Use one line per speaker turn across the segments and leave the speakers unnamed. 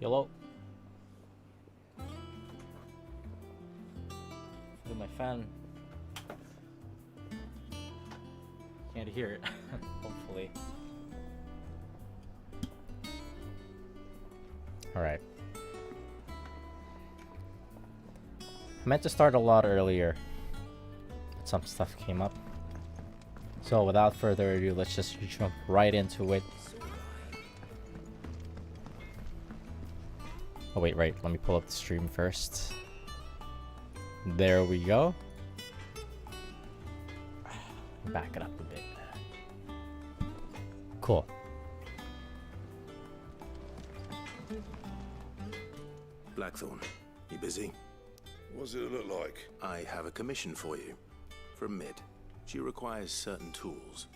Yellow. Do my fan. Can't hear it. Hopefully. Alright. I meant to start a lot earlier, but some stuff came up. So without further ado, let's just jump right into it. Oh wait, right. Let me pull up the stream first. There we go. Back it up a bit. Cool.
Blackthorn, you busy?
What does it look like?
I have a commission for you. From Mid. She requires certain tools.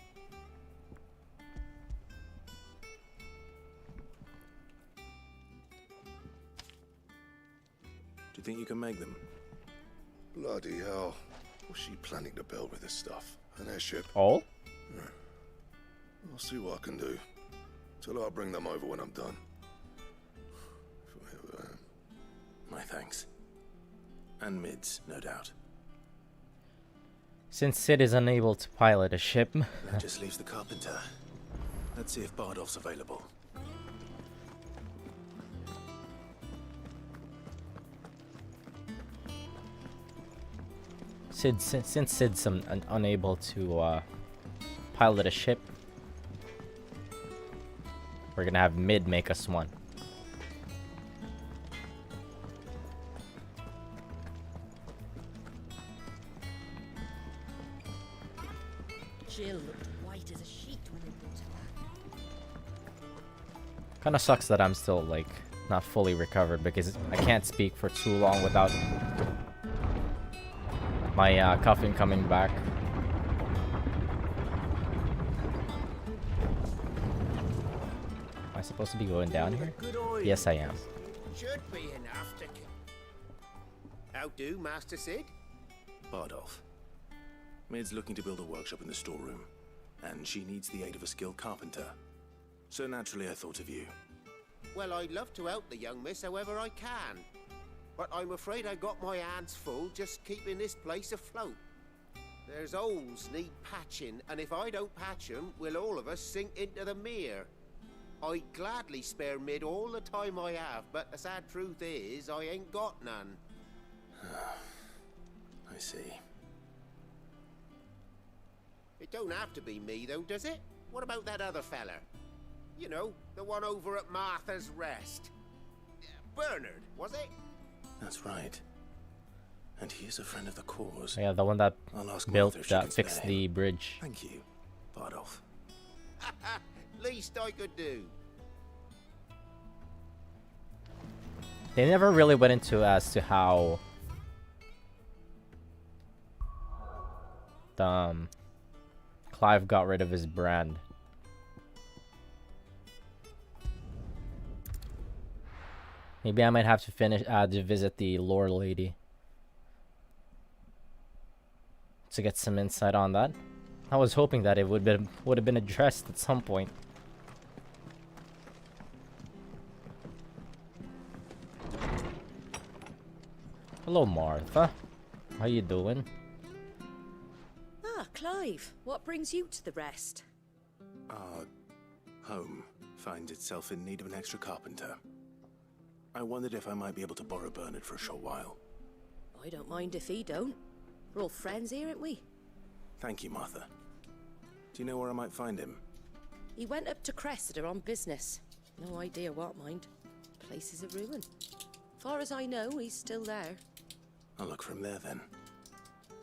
Do you think you can make them?
Bloody hell. What's she planning to build with this stuff? An airship?
Oh?
I'll see what I can do. Till I'll bring them over when I'm done.
My thanks. And Mid's, no doubt.
Since Sid is unable to pilot a ship...
That just leaves the carpenter. Let's see if Bardolph's available.
Since Sid's unable to pilot a ship, we're gonna have Mid make us one.
Jill looked white as a sheet when they brought her back.
Kinda sucks that I'm still, like, not fully recovered because I can't speak for too long without my coughing coming back. Am I supposed to be going down here? Yes, I am.
Should be enough to... How do, Master Sid?
Bardolph. Mid's looking to build a workshop in the storeroom, and she needs the aid of a skilled carpenter. So naturally I thought of you.
Well, I'd love to help the young miss however I can. But I'm afraid I got my hands full just keeping this place afloat. There's holes need patching, and if I don't patch them, we'll all of us sink into the mere. I'd gladly spare Mid all the time I have, but the sad truth is, I ain't got none.
I see.
It don't have to be me, though, does it? What about that other fella? You know, the one over at Martha's Rest. Bernard, was it?
That's right. And he is a friend of the cause.
Yeah, the one that
I'll ask
built,
Martha if she can
fixed
spare
the
him.
bridge.
Thank you, Bardolph.
Least I could do.
They never really went into as to how Clive got rid of his brand. Maybe I might have to to visit the lore lady to get some insight on that. I was hoping that it would have been addressed at some point. Hello, Martha. How you doing?
Ah, Clive, what brings you to the Rest?
Our home finds itself in need of an extra carpenter. I wondered if I might be able to borrow Bernard for a short while.
I don't mind if he don't. We're all friends here, aren't we?
Thank you, Martha. Do you know where I might find him?
He went up to Cressida on business. No idea what, mind. Place is a ruin. Far as I know, he's still there.
I'll look for him there then.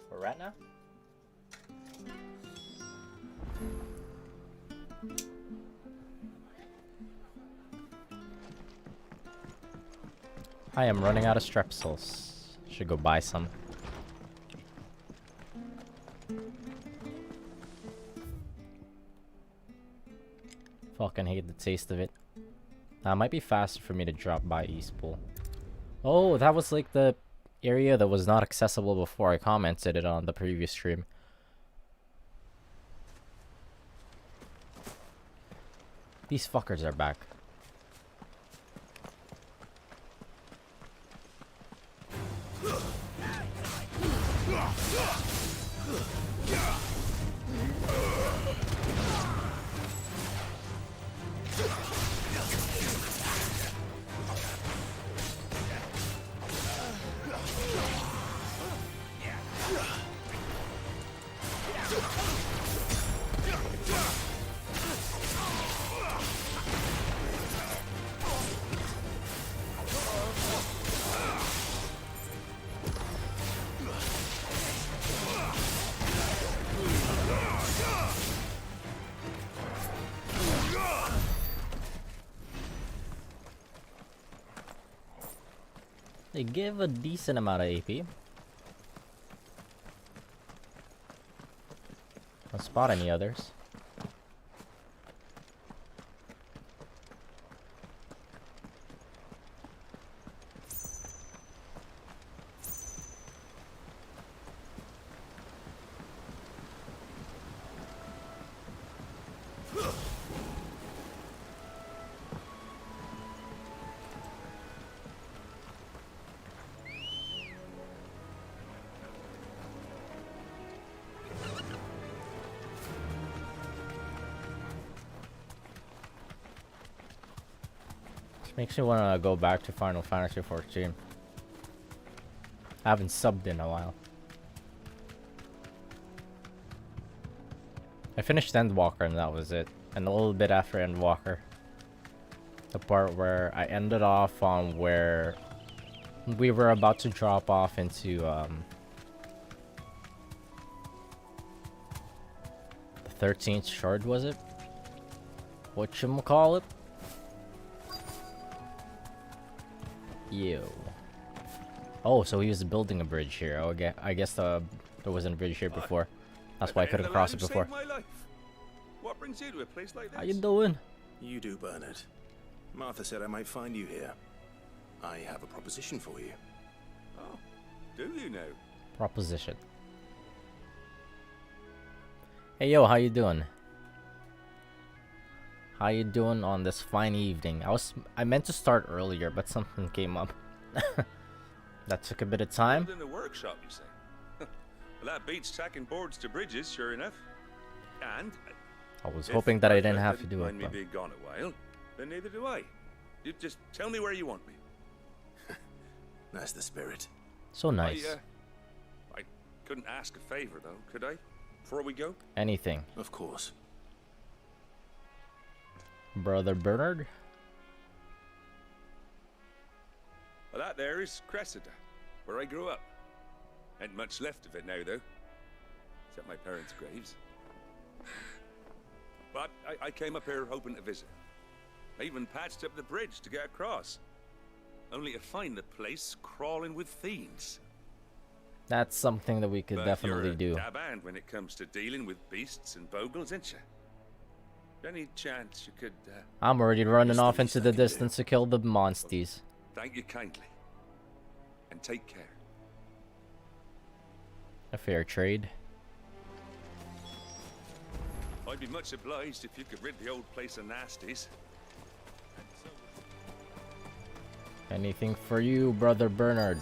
For right now? I am running out of strepsils. Should go buy some. Fucking hate the taste of it. It might be faster for me to drop by Eastpool. Oh, that was like the area that was not accessible before I commented it on the previous stream. These fuckers are back. They give a decent amount of AP. Don't spot any others. Makes me want to go back to Final Fantasy 14. I haven't subbed in a while. I finished Endwalker and that was it. And a little bit after Endwalker. The part where I ended off on where we were about to drop off into the 13th shard, was it? Whatchamacallit? Yo. Oh, so he was building a bridge here. Oh, I guess there wasn't a bridge here before. That's why I couldn't cross it before.
What brings you to a place like this?
How you doing?
You do, Bernard. Martha said I might find you here. I have a proposition for you.
Oh, do you know?
Proposition. Hey, yo, how you doing? How you doing on this fine evening? I meant to start earlier, but something came up. That took a bit of time.
In the workshop, you say? Well, that beats tacking boards to bridges, sure enough. And
I was hoping that I didn't have to do it.
Mind me being gone a while, then neither do I. You just tell me where you want me.
That's the spirit.
So nice.
I couldn't ask a favor, though, could I? Before we go?
Anything.
Of course.
Brother Bernard?
Well, that there is Cressida, where I grew up. Ain't much left of it now, though. Except my parents' graves. But I came up here hoping to visit. I even patched up the bridge to get across. Only to find the place crawling with fiends.
That's something that we could
But
definitely
you're a
do.
dab hand when it comes to dealing with beasts and bogles, ain't you? Any chance you could...
I'm already running off into the
least I can do.
distance to kill the monsties.
Thank you kindly. And take care.
A fair trade.
I'd be much obliged if you could rid the old place of nasties.
Anything for you, Brother Bernard?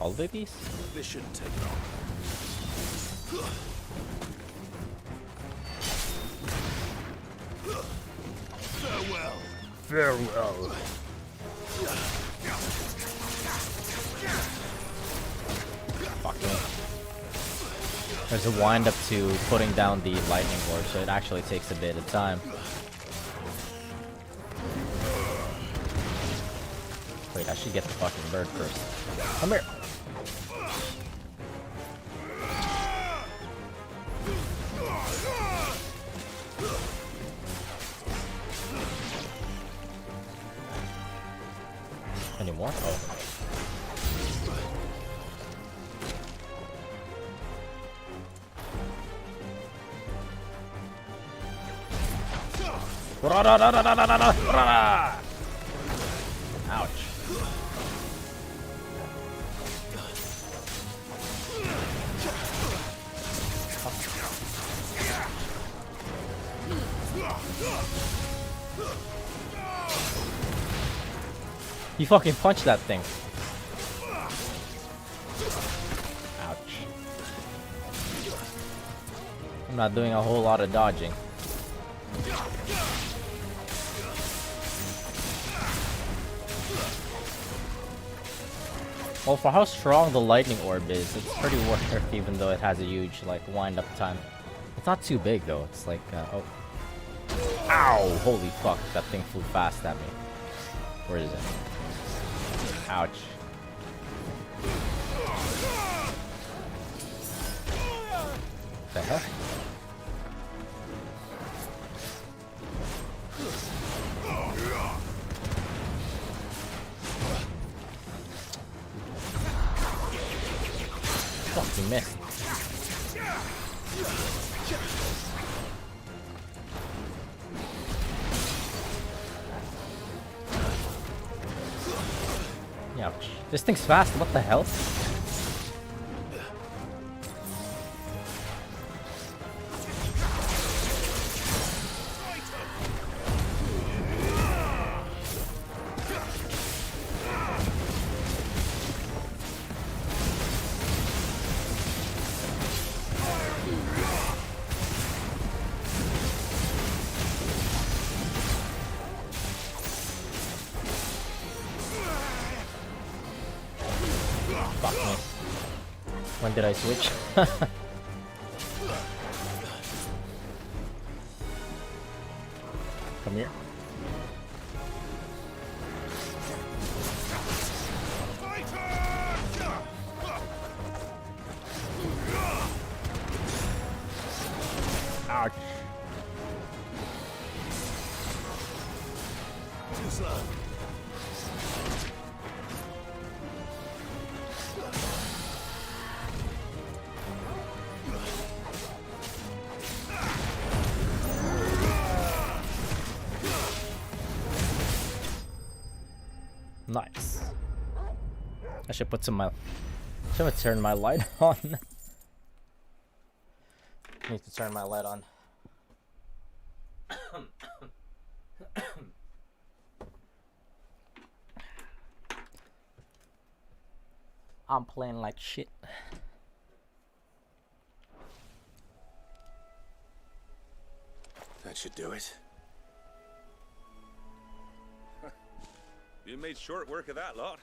All of these?
This shouldn't take long. Farewell.
Farewell. Fuck me. There's a wind up to putting down the lightning orb, so it actually takes a bit of time. Wait, I should get the fucking bird first. Come here. Any more? Oh. Ouch. You fucking punched that thing. Ouch. I'm not doing a whole lot of dodging. Well, for how strong the lightning orb is, it's pretty worth even though it has a huge, like, wind-up time. It's not too big, though. It's like, oh. Ow! Holy fuck, that thing flew fast at me. Where is it? Ouch. The hell? He missed. Ouch. This thing's fast, what the hell? Fuck me. When did I switch? Come here. Ouch.
Too slow.
Nice. I should put some should turn my light on. Need to turn my light on. I'm playing like shit.
That should do it.
You made short work of that lot.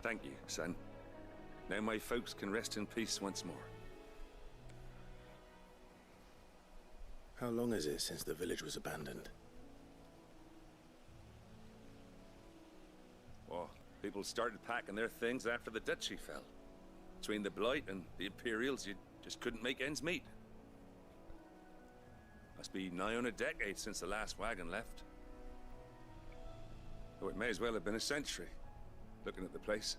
Thank you, son. Now my folks can rest in peace once more.
How long is it since the village was abandoned?
Well, people started packing their things after the duchy fell. Between the Blight and the Imperials, you just couldn't make ends meet. Must be nigh on a decade since the last wagon left. Though it may as well have been a century, looking at the place.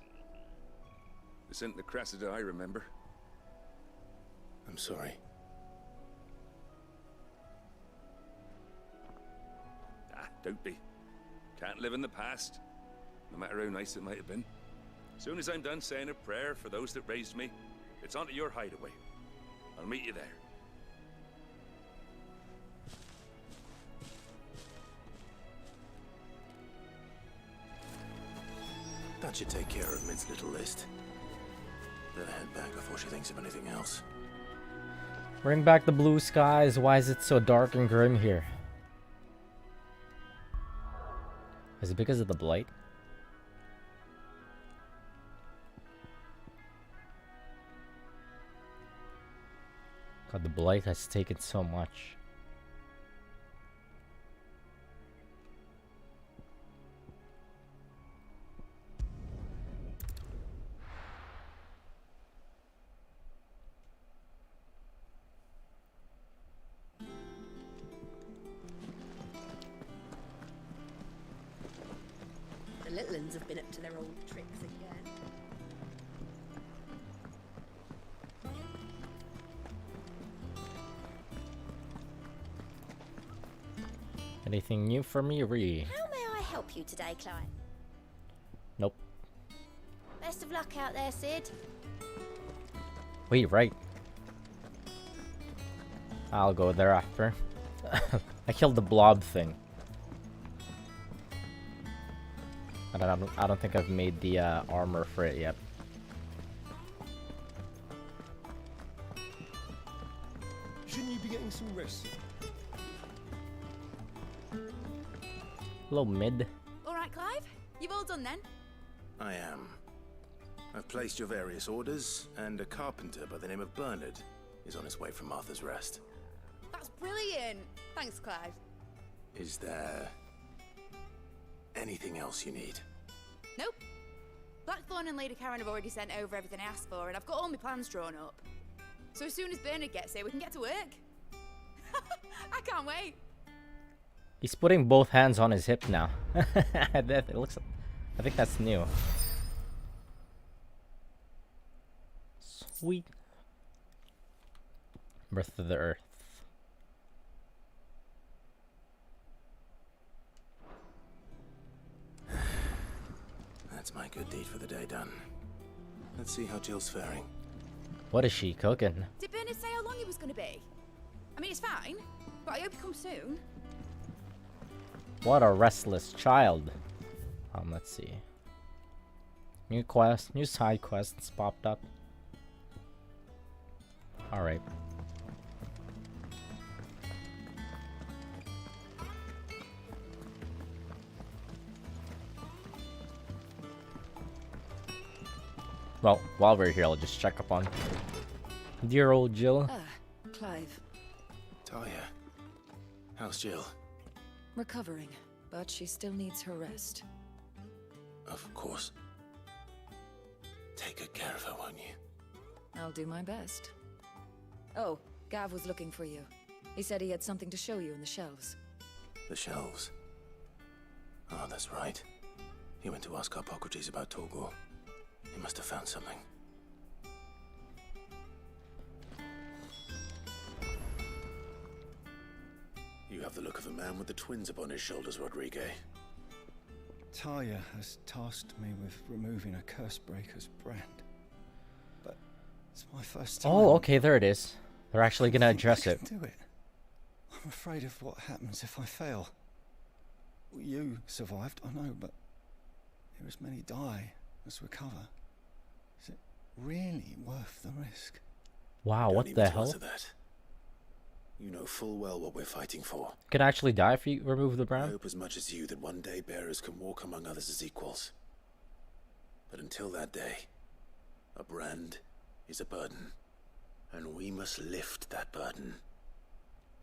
This isn't the Cressida I remember.
I'm sorry.
Ah, don't be. Can't live in the past, no matter how nice it might have been. As soon as I'm done saying a prayer for those that raised me, it's onto your hideaway. I'll meet you there.
That should take care of Mid's little list. Better head back before she thinks of anything else.
Bring back the blue skies. Why is it so dark and grim here? Is it because of the blight? God, the blight has taken so much.
The little uns have been up to their old tricks again.
Anything new for me, Ree?
How may I help you today, Clive?
Nope.
Best of luck out there, Sid.
Wait, right. I'll go there after. I killed the blob thing. I don't think I've made the armor for it yet.
Shouldn't you be getting some rest?
Hello, mid.
All right, Clive. You've all done then.
I am. I've placed your various orders, and a carpenter by the name of Bernard is on his way from Martha's Rest.
That's brilliant. Thanks, Clive.
Is there anything else you need?
Nope. Blackthorn and Lady Karen have already sent over everything I asked for, and I've got all my plans drawn up. So as soon as Bernard gets here, we can get to work. I can't wait.
He's putting both hands on his hip now. It looks. I think that's new. Sweet. Birth of the Earth.
That's my good deed for the day done. Let's see how Jill's faring.
What is she cooking?
Did Bernard say how long he was going to be? I mean, it's fine, but I hope he comes soon.
What a restless child. Let's see. New quest, new side quests popped up. Alright. Well, while we're here, I'll just check up on dear old Jill.
Ah, Clive.
Talia, how's Jill?
Recovering, but she still needs her rest.
Of course. Take good care of her, won't you?
I'll do my best. Oh, Gav was looking for you. He said he had something to show you in the shelves.
The shelves. Oh, that's right. He went to ask Hippocrates about Torgor. He must have found something. You have the look of a man with the twins upon his shoulders, Rodrigue.
Talia has tasked me with removing a Cursebreaker's brand. But it's my first time.
Oh, okay, there it is. They're actually gonna address
I
it.
can do it. I'm afraid of what happens if I fail. You survived, I know, but here as many die as recover. Is it really worth the risk?
Wow,
Don't
what
need
the
me to
hell?
answer that. You know full well what we're fighting for.
Could actually die if you remove the
I
brand?
hope as much as you that one day bearers can walk among others as equals. But until that day, a brand is a burden. And we must lift that burden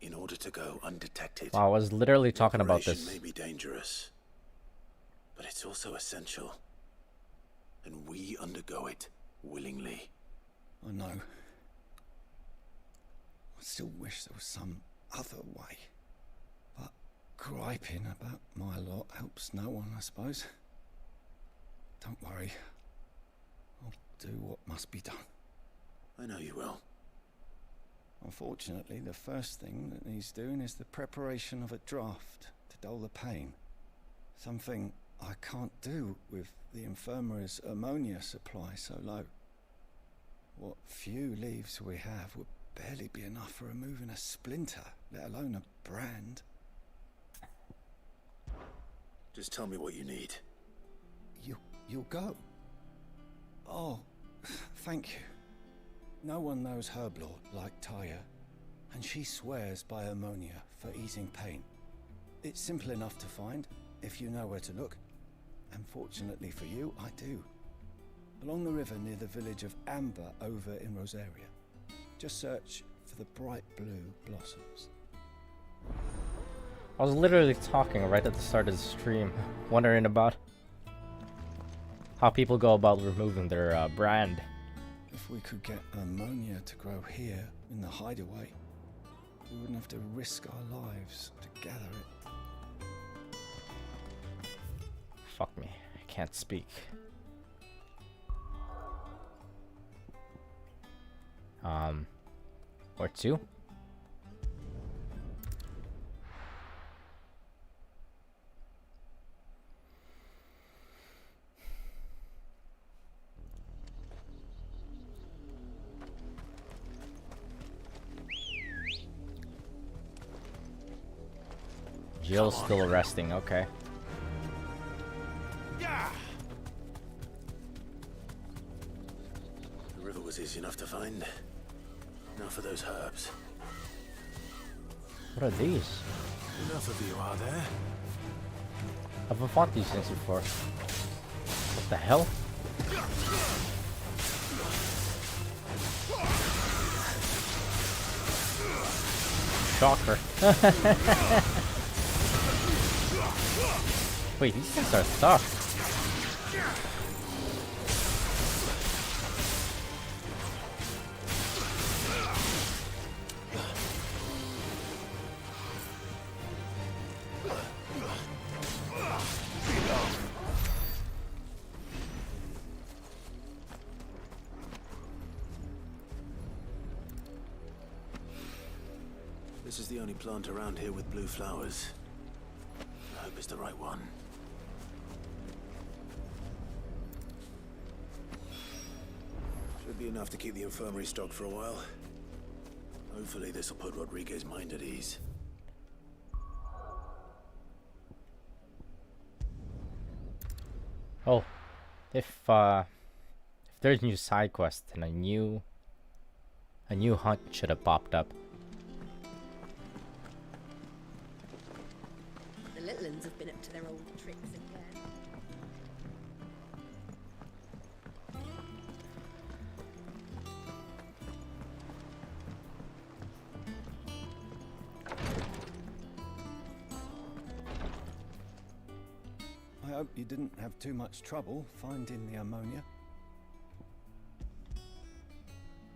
in order to go undetected.
Wow, I was literally talking about
Operation
this.
may be dangerous, but it's also essential. And we undergo it willingly.
I know. I still wish there was some other way. But griping about my lot helps no one, I suppose. Don't worry. I'll do what must be done.
I know you will.
Unfortunately, the first thing that needs doing is the preparation of a draft to dull the pain. Something I can't do with the infirmary's ammonia supply so low. What few leaves we have would barely be enough for removing a splinter, let alone a brand.
Just tell me what you need.
You'll go? Oh, thank you. No one knows Herblord like Talia, and she swears by ammonia for easing pain. It's simple enough to find, if you know where to look. And fortunately for you, I do. Along the river near the village of Amber over in Rosaria. Just search for the bright blue blossoms.
I was literally talking right at the start of the stream, wondering about how people go about removing their brand.
If we could get ammonia to grow here in the hideaway, we wouldn't have to risk our lives to gather it.
Fuck me, I can't speak. Or two? Jill's still resting, okay.
The river was easy enough to find. Now for those herbs.
What are these?
Enough of you, are there?
I've fought these things before. What the hell? Shocker. Wait, these things are tough.
This is the only plant around here with blue flowers. I hope it's the right one. Should be enough to keep the infirmary stocked for a while. Hopefully this will put Rodriguez's mind at ease.
Oh, if there's new side quests, then a new hunt should have popped up.
The little uns have been up to their old tricks again.
I hope you didn't have too much trouble finding the ammonia.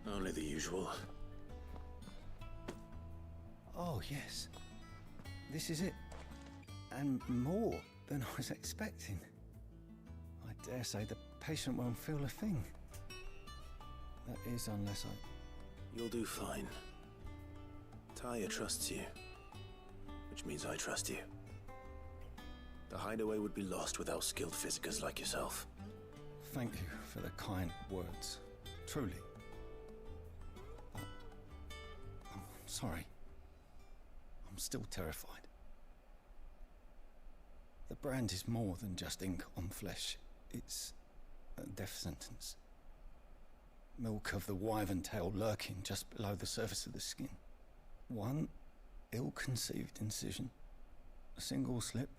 Only the usual.
Oh, yes. This is it. And more than I was expecting. I dare say the patient won't feel a thing. That is, unless I...
You'll do fine. Taya trusts you, which means I trust you. The hideaway would be lost without skilled physicers like yourself.
Thank you for the kind words. Truly. But I'm sorry. I'm still terrified. The brand is more than just ink on flesh. It's a death sentence. Milk of the wyvern tail lurking just below the surface of the skin. One ill-conceived incision, a single slip,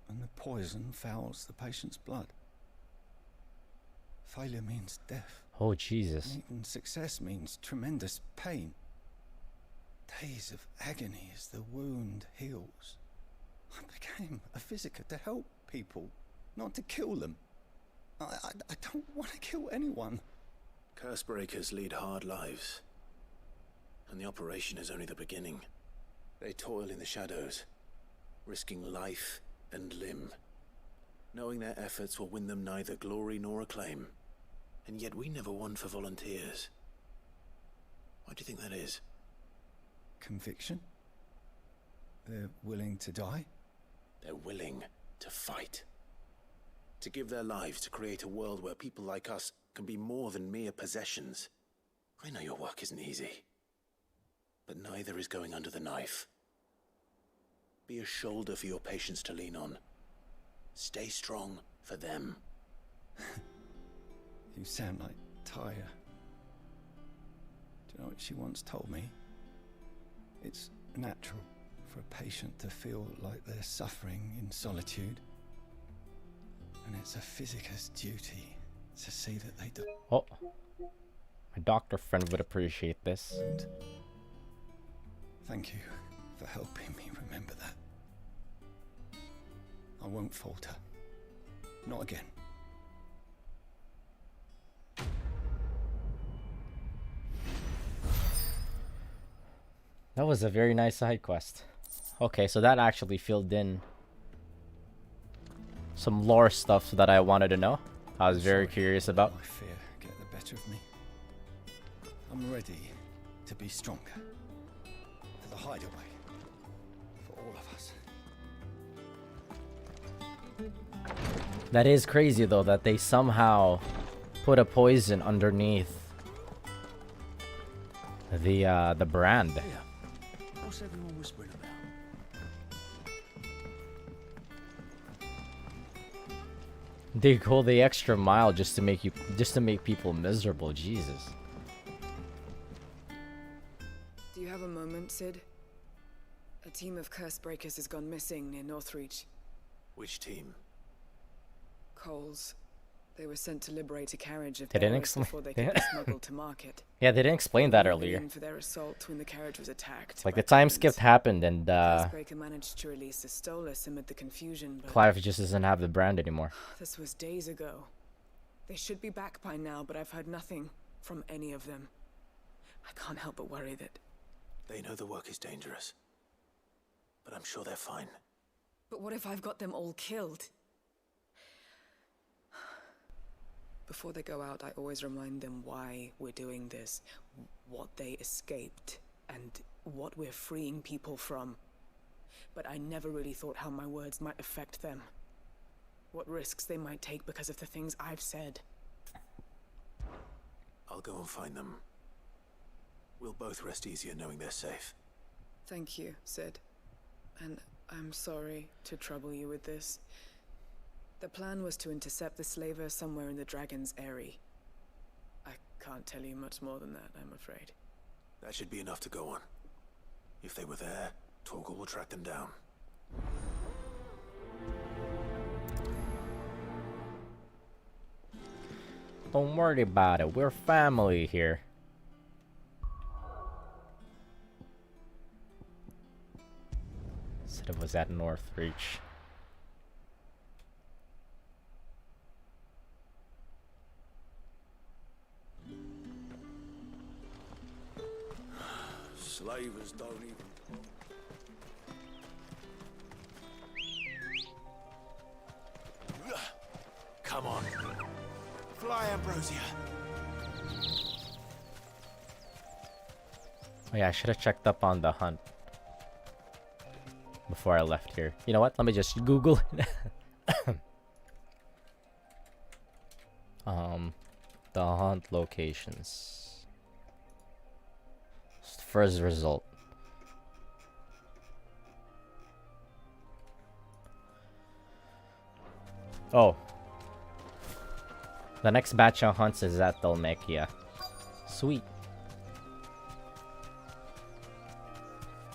and the poison fouls the patient's blood. Failure means death.
Oh, Jesus.
And even success means tremendous pain. Days of agony as the wound heals. I became a physiker to help people, not to kill them. I don't want to kill anyone.
Curse breakers lead hard lives. And the operation is only the beginning. They toil in the shadows, risking life and limb, knowing their efforts will win them neither glory nor acclaim. And yet we never won for volunteers. Why do you think that is?
Conviction? They're willing to die?
They're willing to fight. To give their lives to create a world where people like us can be more than mere possessions. I know your work isn't easy, but neither is going under the knife. Be a shoulder for your patients to lean on. Stay strong for them.
You sound like Taya. Do you know what she once told me? It's natural for a patient to feel like they're suffering in solitude. And it's a physicist's duty to see that they do.
Oh, my doctor friend would appreciate this.
And thank you for helping me remember that. I won't falter. Not again.
That was a very nice side quest. Okay, so that actually filled in some lore stuff that I wanted to know. I was very curious about.
My fear get the better of me. I'm ready to be stronger. For the hideaway. For all of us.
That is crazy though, that they somehow put a poison underneath the brand.
Yeah. What's everyone whispering about?
They go the extra mile just to make people miserable. Jesus.
Do you have a moment, Sid? A team of curse breakers has gone missing near Northreach.
Which team?
Coles. They were sent to liberate a carriage of
They didn't
bearers
explain-
before they could be smuggled to market.
Yeah, they didn't explain that earlier.
For their assault when the carriage was attacked.
Like
by
the time
goblins.
skip happened and
Cursebreaker managed to release the Stolas amid the confusion, but
Clive just doesn't have the brand anymore.
this was days ago. They should be back by now, but I've heard nothing from any of them. I can't help but worry that...
They know the work is dangerous, but I'm sure they're fine.
But what if I've got them all killed? Before they go out, I always remind them why we're doing this, what they escaped, and what we're freeing people from. But I never really thought how my words might affect them. What risks they might take because of the things I've said.
I'll go and find them. We'll both rest easier knowing they're safe.
Thank you, Sid. And I'm sorry to trouble you with this. The plan was to intercept the slaver somewhere in the Dragon's Eyrie. I can't tell you much more than that, I'm afraid.
That should be enough to go on. If they were there, Torgal will track them down.
Don't worry about it. We're family here. Said it was at Northreach.
Slavers don't even...
Come on. Fly, Ambrosia.
Oh yeah, I should have checked up on the hunt before I left here. You know what? Let me just Google it. The hunt locations. First result. Oh. The next batch of hunts is at Dhalmekia. Sweet.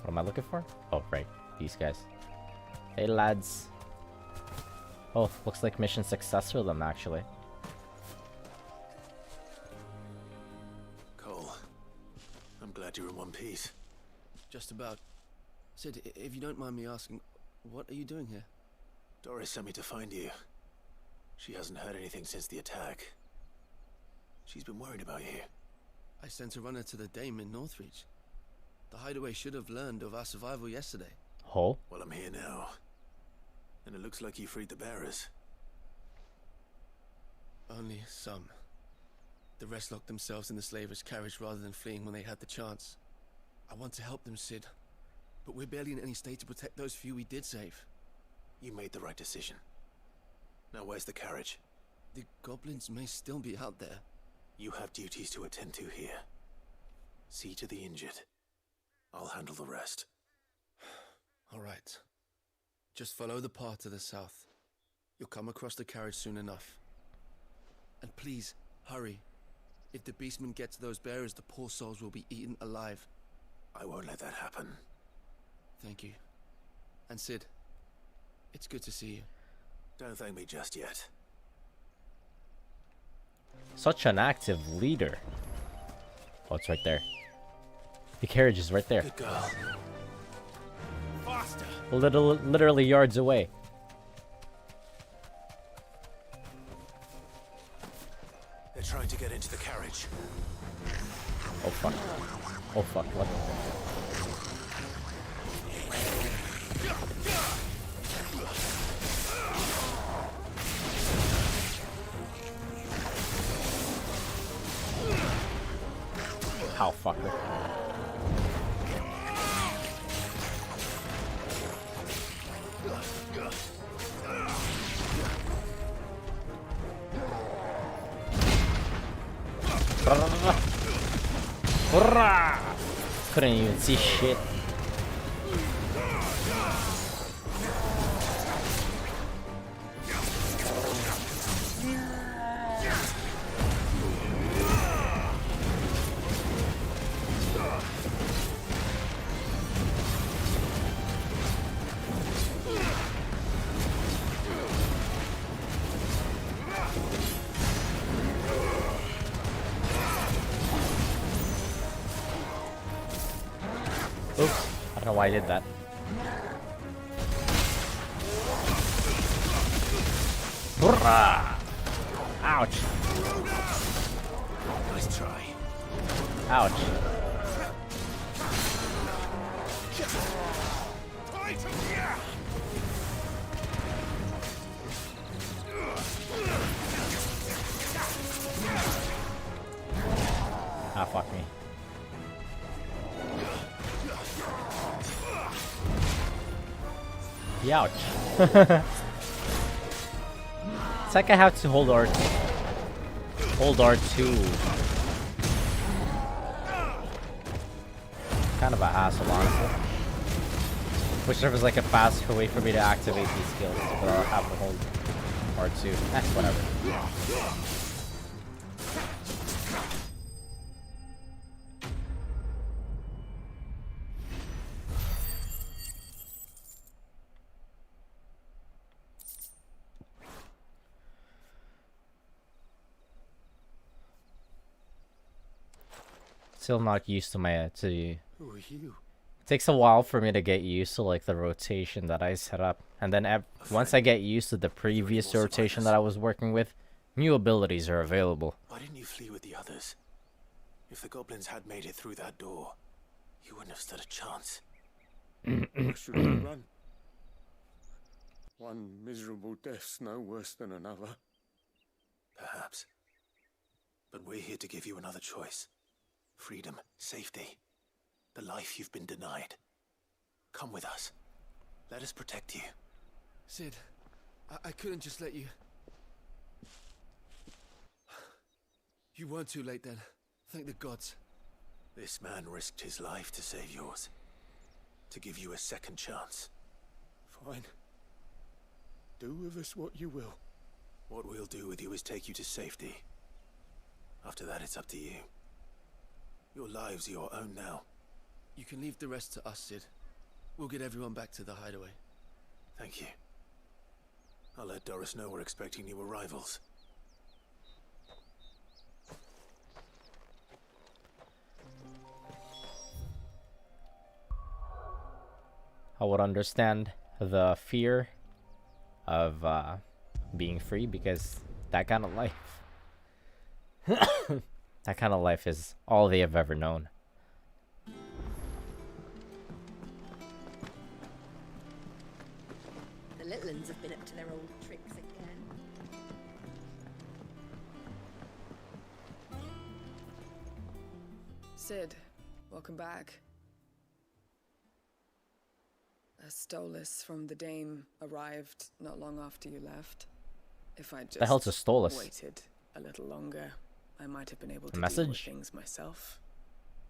What am I looking for? Oh, right. These guys. Hey, lads. Oh, looks like mission success for them, actually.
Cole, I'm glad you're in one piece.
Just about. Sid, if you don't mind me asking, what are you doing here?
Doris sent me to find you. She hasn't heard anything since the attack. She's been worried about you.
I sent a runner to the Dame in Northreach. The hideaway should have learned of our survival yesterday.
Oh?
Well, I'm here now. And it looks like you freed the bearers.
Only some. The rest locked themselves in the slaver's carriage rather than fleeing when they had the chance. I want to help them, Sid. But we're barely in any state to protect those few we did save.
You made the right decision. Now where's the carriage?
The goblins may still be out there.
You have duties to attend to here. See to the injured. I'll handle the rest.
All right. Just follow the path to the south. You'll come across the carriage soon enough. And please, hurry. If the beastmen get to those bearers, the poor souls will be eaten alive.
I won't let that happen.
Thank you. And Sid, it's good to see you.
Don't thank me just yet.
Such an active leader. Oh, it's right there. The carriage is right there.
Good girl. Faster.
Literally yards away.
They're trying to get into the carriage.
Oh fuck. Oh fuck, what? How fucker. Couldn't even see shit. Oops, I don't know why I did that. Ouch.
Nice try.
Ouch. Ah, fuck me. Youch. It's like I have to hold R2. Hold R2. Kind of a hassle, honestly. Wish there was like a faster way for me to activate these skills without having to hold R2. Whatever. Still not used to my
Who are you?
It takes a while for me to get used to like the rotation that I set up, and then once I get used to the previous rotation that I was working with, new abilities are available.
Why didn't you flee with the others? If the goblins had made it through that door, you wouldn't have stood a chance.
I should have run. One miserable death's no worse than another.
Perhaps. But we're here to give you another choice. Freedom, safety, the life you've been denied. Come with us. Let us protect you.
Sid, I couldn't just let you... You weren't too late then. Thank the gods.
This man risked his life to save yours. To give you a second chance.
Fine. Do with us what you will.
What we'll do with you is take you to safety. After that, it's up to you. Your lives are your own now.
You can leave the rest to us, Sid. We'll get everyone back to the hideaway.
Thank you. I'll let Doris know we're expecting new arrivals.
I would understand the fear of being free, because that kind of life that kind of life is all they have ever known.
The little uns have been up to their old tricks again.
Sid, welcome back. A Stolas from the Dame arrived not long after you left. If I just
The hell's a Stolas?
waited a little longer, I might have been able to
A
deal with
message?
things myself.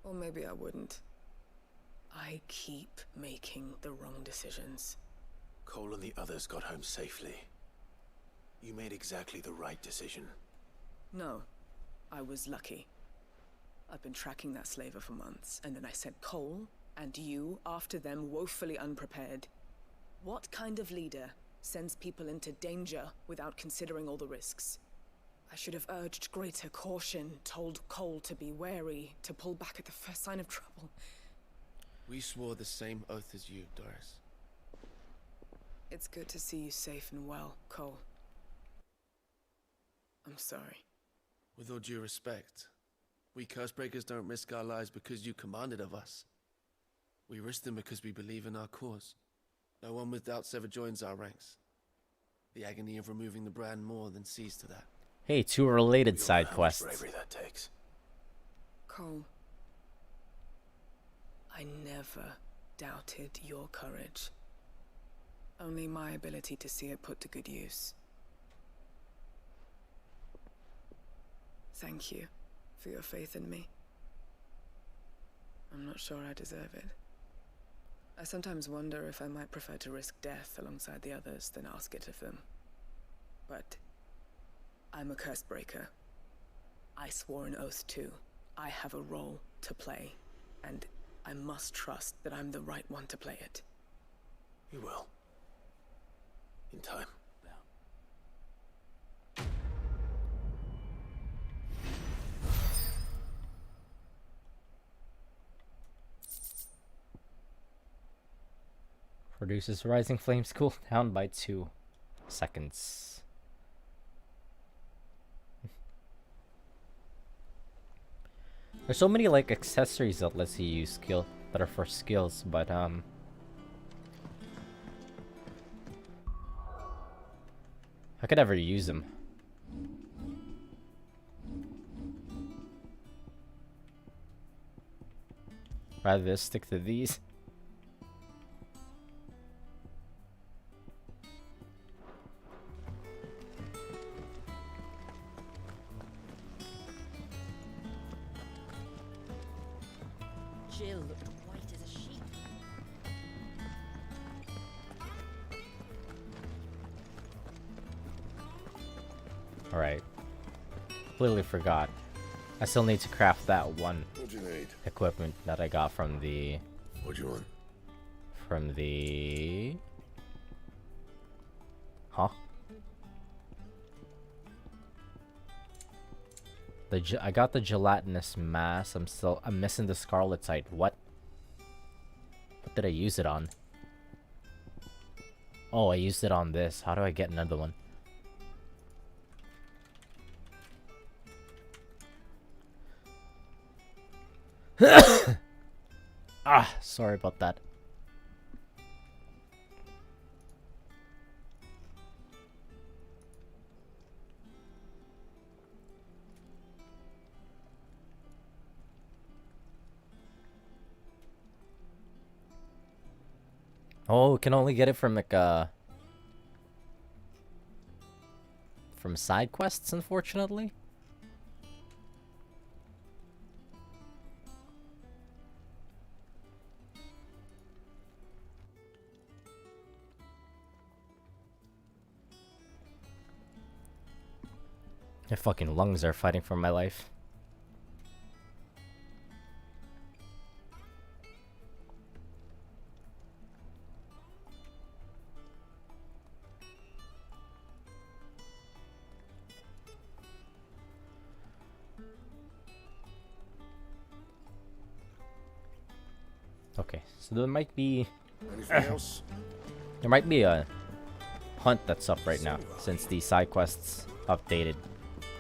Or maybe I wouldn't. I keep making the wrong decisions.
Cole and the others got home safely. You made exactly the right decision.
No, I was lucky. I've been tracking that slaver for months, and then I sent Cole and you after them, woefully unprepared. What kind of leader sends people into danger without considering all the risks? I should have urged greater caution, told Cole to be wary, to pull back at the first sign of trouble.
We swore the same oath as you, Doris.
It's good to see you safe and well, Cole. I'm sorry.
With all due respect, we Cursebreakers don't risk our lives because you commanded of us. We risk them because we believe in our cause. No one with doubts ever joins our ranks. The agony of removing the brand more than sees to that.
Hey, two related
We all know
side
how much
quests.
bravery that takes.
Cole, I never doubted your courage. Only my ability to see it put to good use. Thank you for your faith in me. I'm not sure I deserve it. I sometimes wonder if I might prefer to risk death alongside the others than ask it of them. But I'm a Cursebreaker. I swore an oath too. I have a role to play, and I must trust that I'm the right one to play it.
You will. In time.
Produces rising flames cool down by 2 seconds. There's so many like accessories that lets you use skill that are for skills, but I could never use them. Rather just stick to these.
Jill looked white as a sheep.
Alright. Completely forgot. I still need to craft that one
What do you need?
equipment that I got from the...
What do you want?
From the... Huh? I got the gelatinous mass. I'm missing the scarletite. What? What did I use it on? Oh, I used it on this. How do I get another one? Ah, sorry about that. Oh, can only get it from like from side quests, unfortunately. My fucking lungs are fighting for my life. Okay, so there might be
Anything else?
there might be a hunt that's up right now since the side quests updated.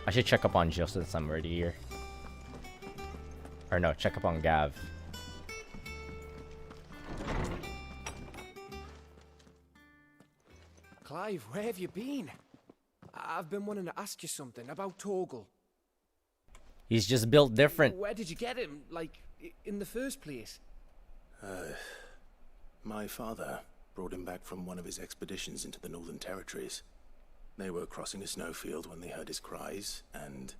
I should check up on Jill since I'm already here. Or no, check up on Gav.
Clive, where have you been? I've been wanting to ask you something about Torgal.
He's just built different.
Where did you get him? Like, in the first place?
My father brought him back from one of his expeditions into the Northern Territories. They were crossing a snowfield when they heard his cries, and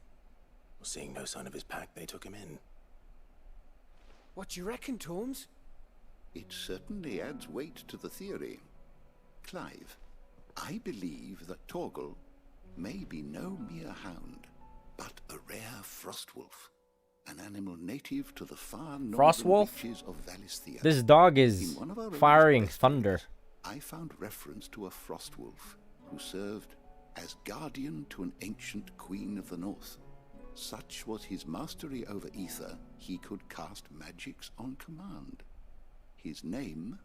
seeing no sign of his pack, they took him in.
What do you reckon, Tomes?
It certainly adds weight to the theory. Clive, I believe that Torgal may be no mere hound, but a rare frostwolf, an animal native to the far northern reaches of Valisthea.
This dog is firing thunder.
I found reference to a frostwolf who served as guardian to an ancient queen of the north. Such was his mastery over ether, he could cast magics on command. His name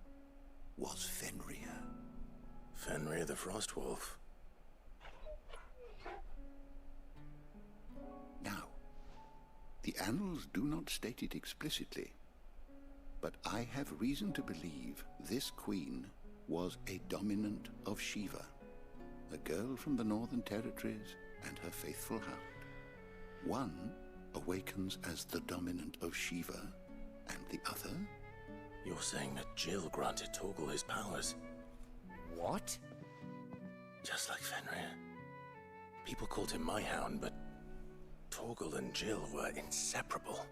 was Fenrir.
Fenrir the Frostwolf.
Now, the annals do not state it explicitly, but I have reason to believe this queen was a dominant of Shiva, a girl from the Northern Territories and her faithful hound. One awakens as the dominant of Shiva, and the other...
You're saying that Jill granted Torgal his powers?
What?
Just like Fenrir. People called him my hound, but Torgal and Jill were inseparable.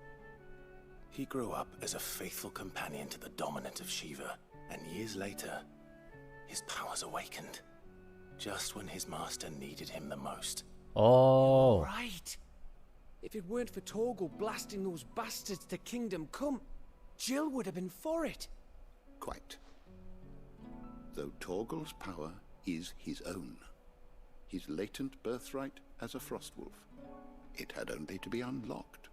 He grew up as a faithful companion to the dominant of Shiva, and years later, his powers awakened. Just when his master needed him the most.
Oh.
Right. If it weren't for Torgal blasting those bastards to Kingdom Come, Jill would have been for it.
Quite. Though Torgal's power is his own, his latent birthright as a Frostwolf, it had only to be unlocked.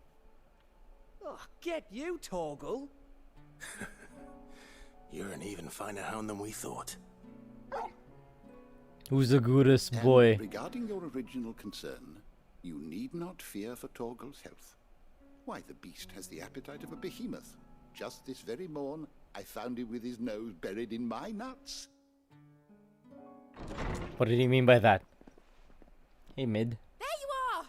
Oh, get you, Torgal.
You're an even finer hound than we thought.
Who's the goodest boy?
And regarding your original concern, you need not fear for Torgal's health. Why, the beast has the appetite of a behemoth. Just this very morn, I found him with his nose buried in my nuts.
What did he mean by that? Hey, Mid.
There you are!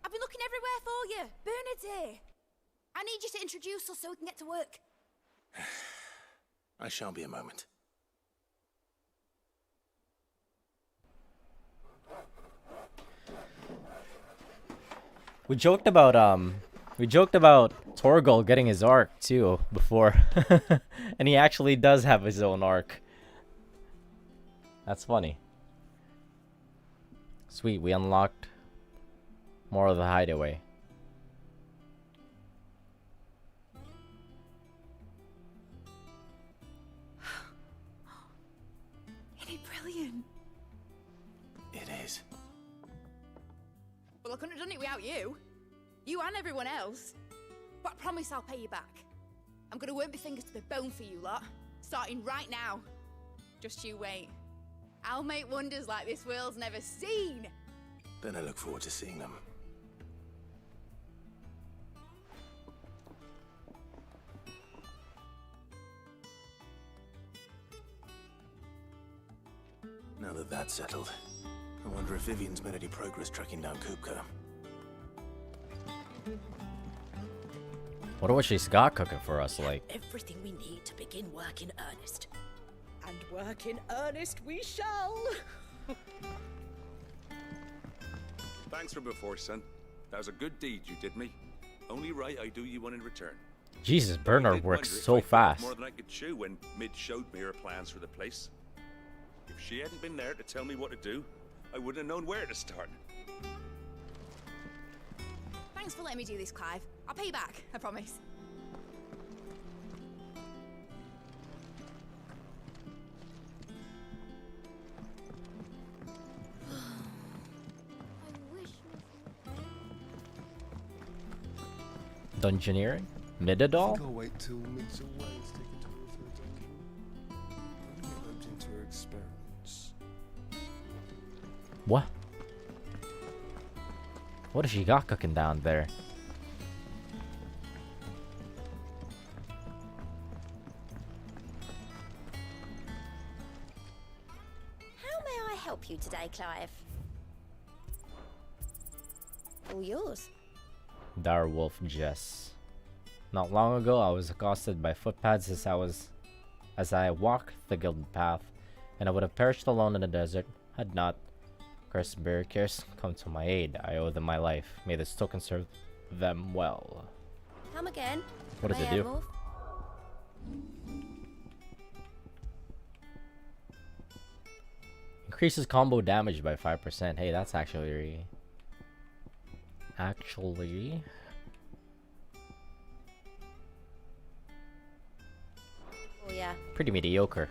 I've been looking everywhere for you. Bernard's here. I need you to introduce us so we can get to work.
I shall be a moment.
We joked about We joked about Torgal getting his arc too before, and he actually does have his own arc. That's funny. Sweet, we unlocked more of the hideaway.
Isn't it brilliant?
It is.
Well, I couldn't have done it without you. You and everyone else. But I promise I'll pay you back. I'm gonna work my fingers to the bone for you lot, starting right now. Just you wait. I'll make wonders like this world's never seen.
Then I look forward to seeing them. Now that that's settled, I wonder if Vivian's made any progress tracking down Kupka.
Wonder what she's got cooking for us, like.
Everything we need to begin work in earnest. And work in earnest we shall.
Thanks for before, son. That was a good deed you did me. Only right I do you one in return.
Jesus, Bernard works
Wonder if
so
I thought
fast.
More than I could chew when Mid showed me her plans for the place. If she hadn't been there to tell me what to do, I wouldn't have known where to start.
Thanks for letting me do this, Clive. I'll pay you back, I promise.
Dungeoneering? Midadol?
I'll wait till Mid's away to take a tour of her dungeon. Only roped into her experiments.
What? What has she got cooking down there?
How may I help you today, Clive? All yours.
Direwolf Jess. Not long ago, I was accosted by footpads as I walked the gilded path, and I would have perished alone in the desert had not cursed Berkers come to my aid. I owe them my life. May this token serve them well.
Come again.
What does
May
it
I
do?
move?
Increases combo damage by 5%. Hey, that's actually
Oh yeah.
pretty mediocre.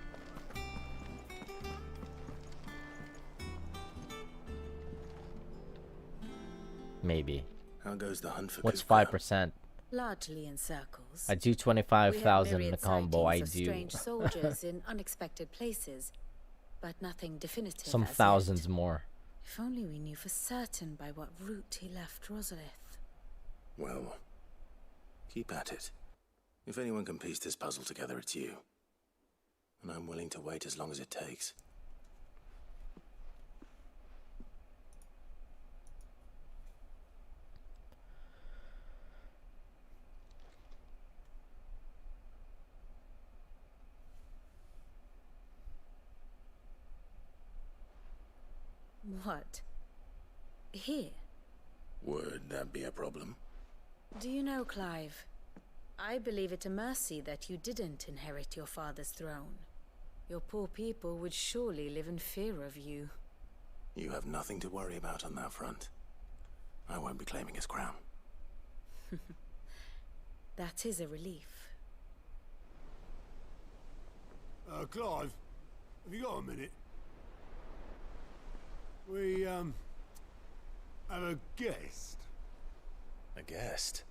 Maybe. How goes the hunt for
What's
Kupka?
5%?
Largely in circles.
I do
We have
25,000 in
myriad
the combo. I
sightings of
do
strange soldiers in unexpected places, but nothing definitive.
some
as yet.
thousands more.
If only we knew for certain by what route he left Rosalith.
Well, keep at it. If anyone can piece this puzzle together, it's you. And I'm willing to wait as long as it takes.
What? Here?
Would that be a problem?
Do you know, Clive? I believe it a mercy that you didn't inherit your father's throne. Your poor people would surely live in fear of you.
You have nothing to worry about on that front. I won't be claiming his crown.
That is a relief.
Clive, have you got a minute? We, have a guest.
A guest?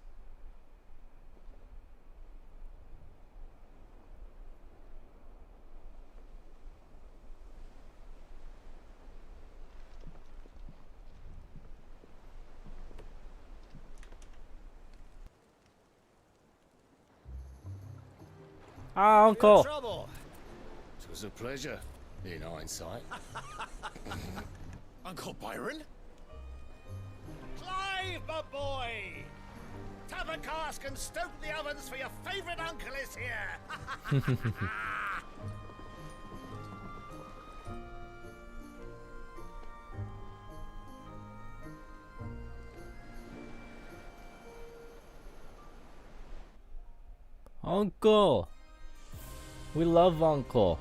Uncle!
Trouble. It was a pleasure, in hindsight.
Uncle Byron?
Clive, my boy! Tap a cask and stoke the ovens for your favourite uncle is here!
Uncle! We love Uncle.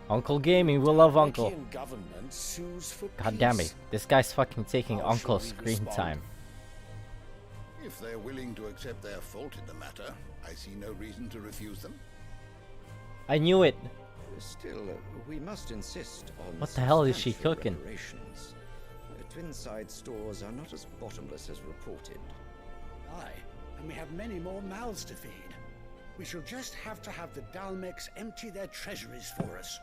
Uncle Gaming, we love Uncle. God damn it, this guy's fucking taking Uncle's screen time.
If they're willing to accept their fault in the matter, I see no reason to refuse them.
I knew it.
Still, we must insist on
What the hell is she
substantial
cooking?
reparations. Twinside stores are not as bottomless as reported.
Aye, and we have many more mouths to feed. We shall just have to have the Dalmex empty their treasuries for us.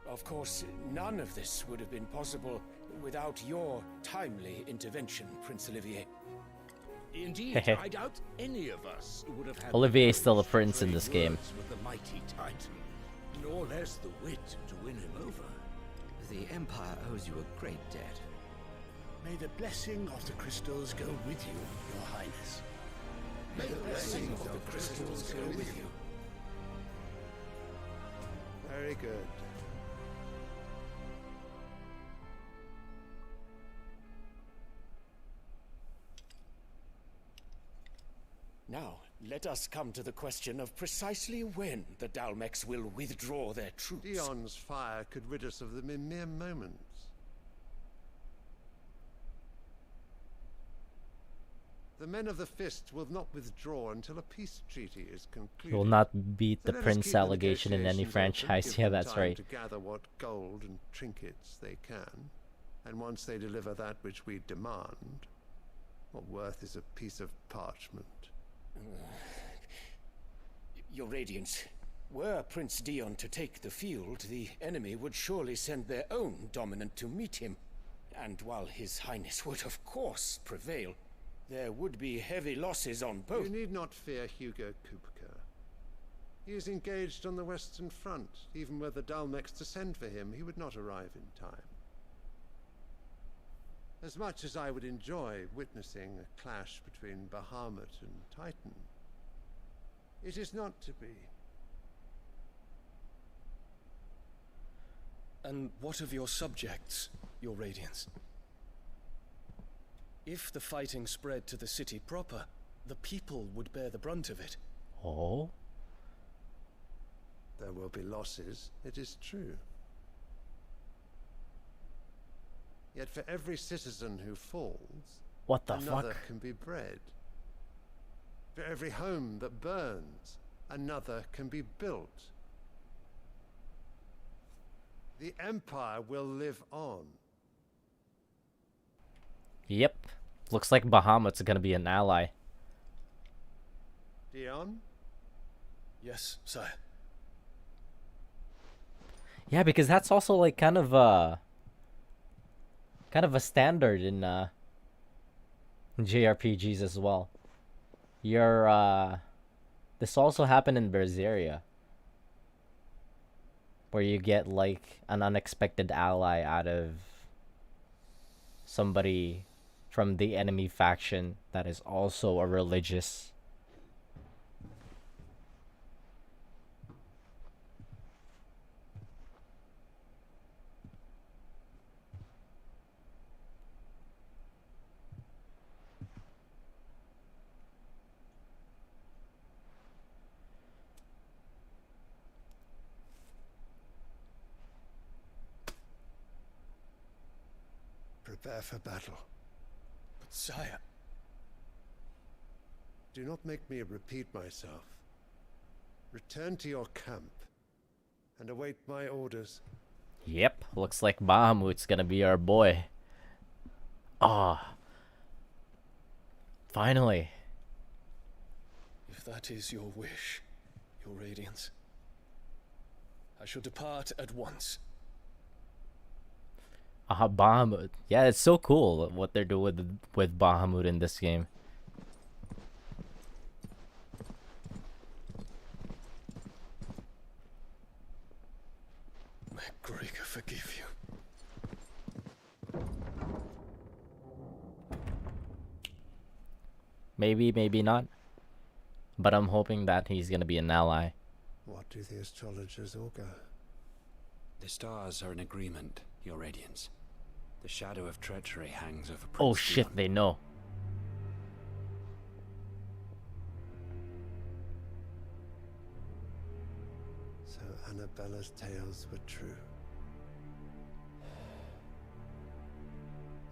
Of course, none of this would have been possible without your timely intervention, Prince Olivier.
Indeed, I doubt any of us would have had
Olivier is still a prince in this game.
with the mighty Titan, nor less the wit to win him over.
The Empire owes you a great debt.
May the blessing of the crystals go with you, Your Highness. May the blessing of the crystals go with you.
Very good.
Now, let us come to the question of precisely when the Dalmex will withdraw their troops.
Dion's fire could rid us of them in mere moments. The men of the Fist will not withdraw until a peace treaty is concluded.
You will not beat
So
the
let us
prince
keep the
allegation in any
negotiations open,
franchise.
give
Yeah,
them
that's
time
right.
To gather what gold and trinkets they can, and once they deliver that which we demand, what worth is a piece of parchment?
Your Radiance, were Prince Dion to take the field, the enemy would surely send their own dominant to meet him. And while His Highness would of course prevail, there would be heavy losses on both.
You need not fear Hugo Kupka. He is engaged on the Western Front. Even were the Dalmex to send for him, he would not arrive in time. As much as I would enjoy witnessing a clash between Bahamut and Titan, it is not to be.
And what of your subjects, Your Radiance? If the fighting spread to the city proper, the people would bear the brunt of it.
Oh?
There will be losses, it is true. Yet for every citizen who falls,
What the
another
fuck?
can be bred. For every home that burns, another can be built. The Empire will live on.
Yep. Looks like Bahamut's gonna be an ally.
Dion?
Yes, sire.
Yeah, because that's also like kind of a standard in JRPGs as well. This also happened in Berseria, where you get like an unexpected ally out of somebody from the enemy faction that is also a religious.
Prepare for battle.
But sire...
Do not make me repeat myself. Return to your camp and await my orders.
Yep, looks like Bahamut's gonna be our boy. Ah. Finally.
If that is your wish, Your Radiance, I shall depart at once.
Bahamut. Yeah, it's so cool what they're doing with Bahamut in this game.
May Gregor forgive you.
Maybe, maybe not. But I'm hoping that he's gonna be an ally.
What do the astrologers augur?
The stars are in agreement, Your Radiance. The shadow of treachery hangs over Prince
Oh shit,
Dion.
they know.
So Annabella's tales were true.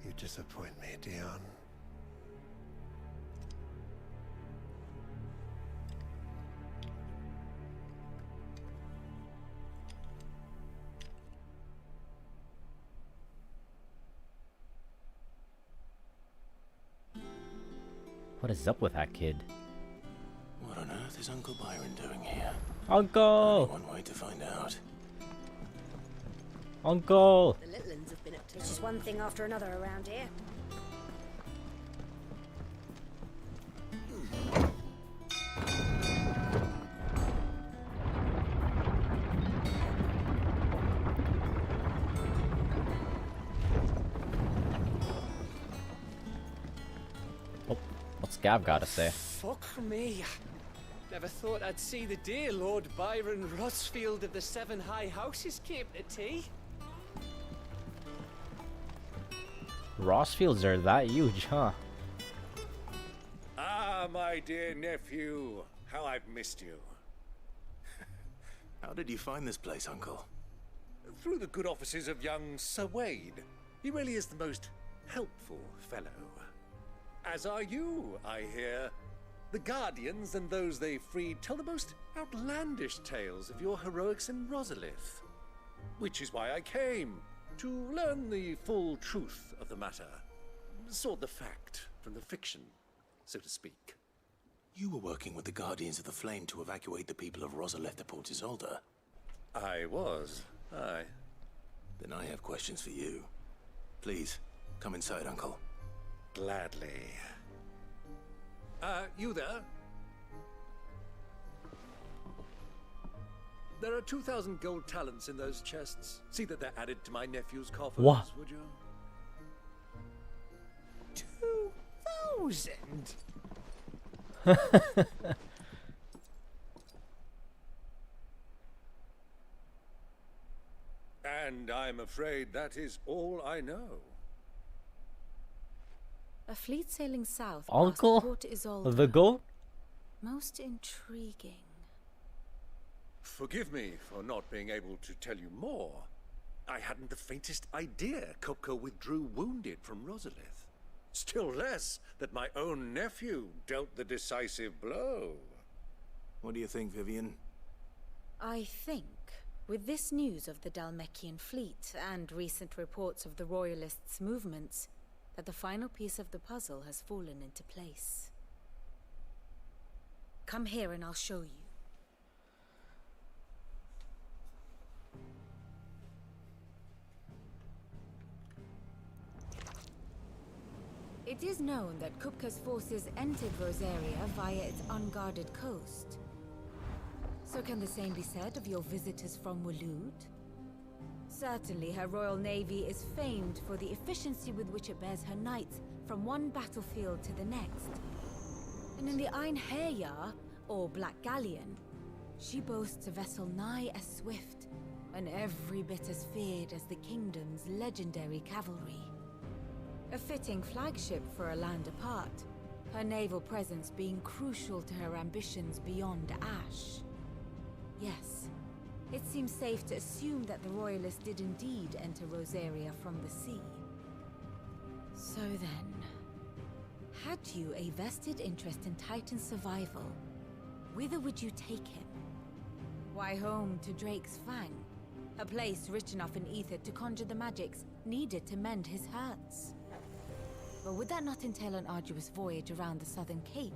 You disappoint me, Dion.
What is up with that kid?
What on earth is Uncle Byron doing here?
Uncle!
Only one way to find out.
Uncle!
The little ones have been up to. It's just one thing after another around here.
Oh, what's Gav gotta say?
Fuck me. Never thought I'd see the dear Lord Byron Rossfield of the Seven High Houses came to tea.
Rossfields are that huge, huh?
Ah, my dear nephew. How I've missed you.
How did you find this place, Uncle?
Through the good offices of young Sir Wade. He really is the most helpful fellow. As are you, I hear. The Guardians and those they freed tell the most outlandish tales of your heroics in Rosalith. Which is why I came, to learn the full truth of the matter. Sort the fact from the fiction, so to speak.
You were working with the Guardians of the Flame to evacuate the people of Rosalith to Port Isolde.
I was, aye.
Then I have questions for you. Please, come inside, Uncle.
Gladly. You there? There are 2,000 gold talents in those chests. See that they're added to my nephew's coffers,
What?
would you?
2,000?
And I'm afraid that is all I know.
A fleet sailing south
Uncle?
past Port Isolde.
The goat?
Most intriguing.
Forgive me for not being able to tell you more. I hadn't the faintest idea Kupka withdrew wounded from Rosalith. Still less that my own nephew dealt the decisive blow.
What do you think, Vivian?
I think, with this news of the Dalmekian fleet and recent reports of the Royalists' movements, that the final piece of the puzzle has fallen into place. Come here and I'll show you. It is known that Kupka's forces entered Rosaria via its unguarded coast. So can the same be said of your visitors from Waloed? Certainly her Royal Navy is famed for the efficiency with which it bears her knights from one battlefield to the next. And in the Einherjar, or Black Galleon, she boasts a vessel nigh as swift and every bit as feared as the kingdom's legendary cavalry. A fitting flagship for a land apart, her naval presence being crucial to her ambitions beyond Ash. Yes, it seems safe to assume that the Royalists did indeed enter Rosaria from the sea. So then, had you a vested interest in Titan's survival, whither would you take him? Why, home to Drake's Fang, a place rich enough in ether to conjure the magics needed to mend his hurts. But would that not entail an arduous voyage around the southern cape?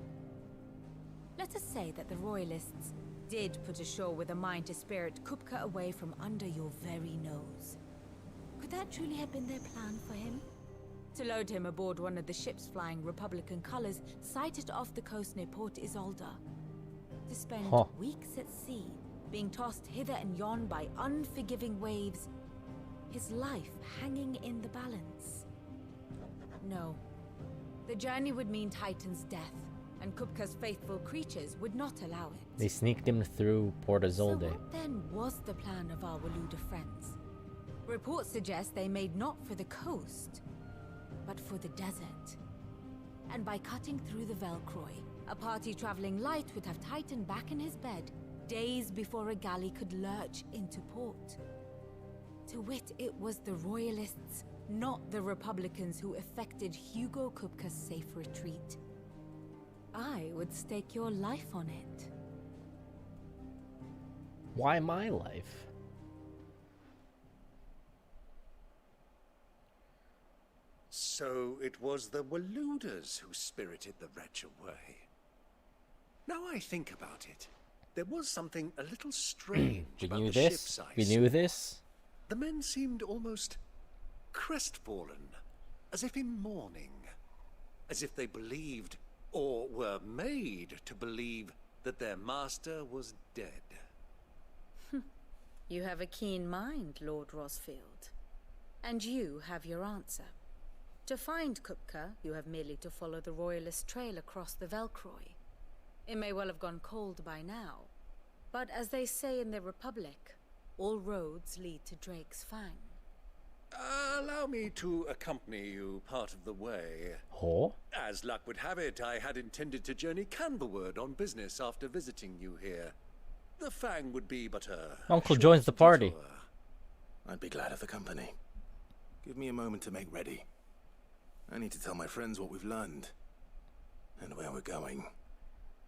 Let us say that the Royalists did put ashore with a mind to spirit Kupka away from under your very nose. Could that truly have been their plan for him? To load him aboard one of the ships flying Republican colors sighted off the coast near Port Isolde. To spend weeks at sea, being tossed hither and yon by unforgiving waves, his life hanging in the balance. No. The journey would mean Titan's death, and Kupka's faithful creatures would not allow it.
They sneaked him through Port
So
Isolde.
what then was the plan of our Waluda friends? Reports suggest they made not for the coast, but for the desert. And by cutting through the Velcroy, a party traveling light would have Titan back in his bed days before a galley could lurch into port. To wit, it was the Royalists, not the Republicans, who effected Hugo Kupka's safe retreat. I would stake your life on it.
Why my life?
So it was the Waludas who spirited the wretch away. Now I think about it, there was something a little strange
We
about
knew
the
this.
ships I
We
saw.
knew this.
The men seemed almost crestfallen, as if in mourning, as if they believed, or were made to believe, that their master was dead.
You have a keen mind, Lord Rosfield. And you have your answer. To find Kupka, you have merely to follow the Royalist trail across the Velcroy. It may well have gone cold by now, but as they say in the Republic, all roads lead to Drake's Fang.
Allow me to accompany you part of the way.
Oh?
As luck would have it, I had intended to journey Canberward on business after visiting you here. The Fang would be but a...
Uncle joins the party.
I'd be glad of the company. Give me a moment to make ready. I need to tell my friends what we've learned. And where we're going.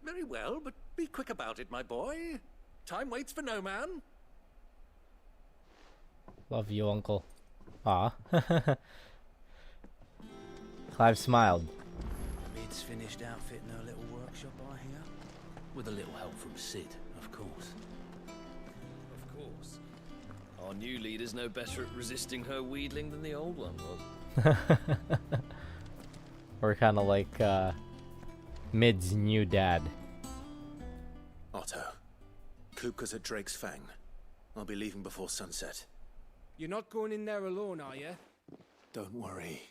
Very well, but be quick about it, my boy. Time waits for no man.
Love you, Uncle. Ah. Clive smiled.
Mid's finished outfitting her little workshop, I hear. With a little help from Sid, of course.
Of course. Our new leader's no better at resisting her wheedling than the old one was.
We're kind of like Mid's new dad.
Otto, Kupka's at Drake's Fang. I'll be leaving before sunset.
You're not going in there alone, are you?
Don't worry.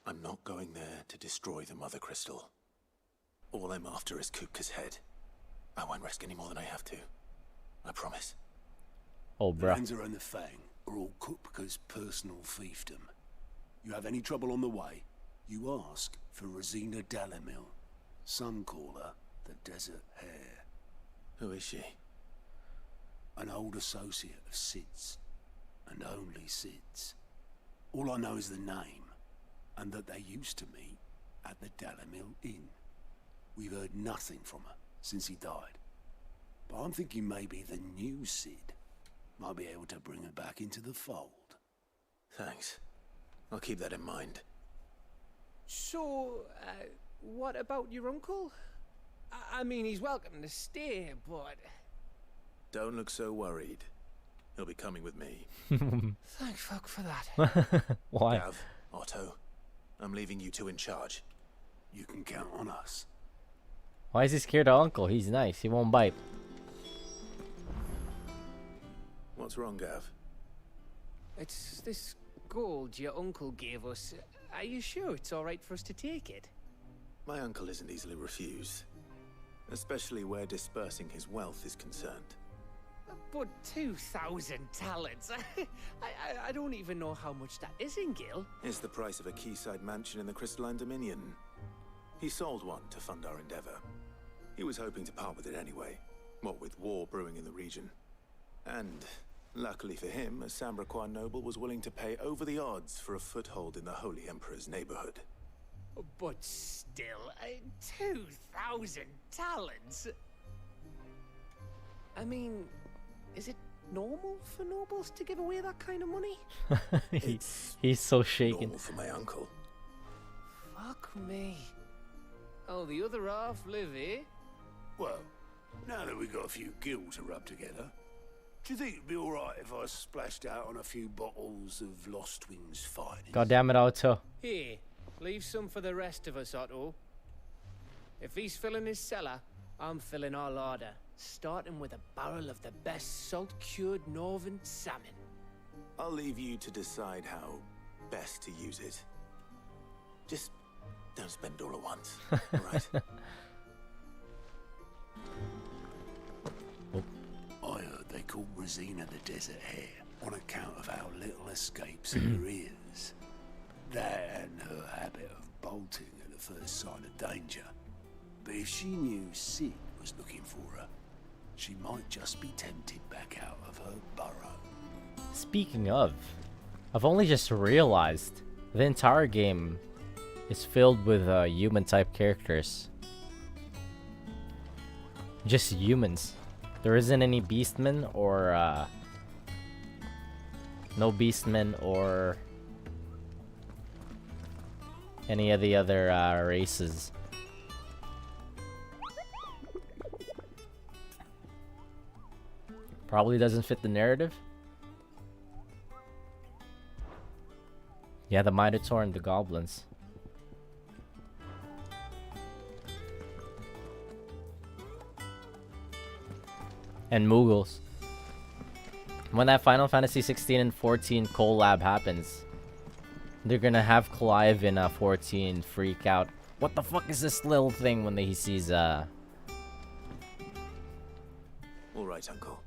I'm not going there to destroy the Mother Crystal. All I'm after is Kupka's head. I won't risk any more than I have to. I promise.
Oh,
The
bruh.
Lands around the Fang are all Kupka's personal fiefdom. You have any trouble on the way, you ask for Rosina Dalamil. Some call her the Desert Hare.
Who is she?
An old associate of Sid's, and only Sid's. All I know is the name, and that they used to meet at the Dalamil Inn. We've heard nothing from her since he died. But I'm thinking maybe the new Sid might be able to bring her back into the fold.
Thanks. I'll keep that in mind.
So, what about your uncle? I mean, he's welcome to stay, but...
Don't look so worried. He'll be coming with me.
Thank fuck for that.
Why?
Gav, Otto, I'm leaving you two in charge.
You can count on us.
Why is he scared of Uncle? He's nice. He won't bite.
What's wrong, Gav?
It's this gold your uncle gave us. Are you sure it's all right for us to take it?
My uncle isn't easily refused. Especially where dispersing his wealth is concerned.
But 2,000 talents. I don't even know how much that is in Gil.
It's the price of a quayside mansion in the Crystalline Dominion. He sold one to fund our endeavor. He was hoping to part with it anyway, what with war brewing in the region. And, luckily for him, a Sambraquan noble was willing to pay over the odds for a foothold in the Holy Emperor's neighborhood.
But still, 2,000 talents? I mean, is it normal for nobles to give away that kind of money?
He's so shaken.
Normal for my uncle.
Fuck me. Oh, the other half live, eh?
Well, now that we've got a few gil to rub together, do you think it'd be alright if I splashed out on a few bottles of Lost Wings fighting?
God damn it, Otto.
Here, leave some for the rest of us, Otto. If he's filling his cellar, I'm filling our larder, starting with a barrel of the best salt-cured northern salmon.
I'll leave you to decide how best to use it. Just Don't spend it all at once, alright? I heard they call Rosina the Desert Hare on account of how little escapes there is. That and her habit of bolting at the first sign of danger. But if she knew Sid was looking for her, she might just be tempted back out of her burrow.
Speaking of, I've only just realized the entire game is filled with human-type characters. Just humans. There isn't any beastmen or no beastmen or any of the other races. Probably doesn't fit the narrative. Yeah, the Minotaur and the goblins. And Mughals. When that Final Fantasy 16 and 14 collab happens, they're gonna have Clive in 14 freak out. What the fuck is this little thing when he sees
All right, Uncle.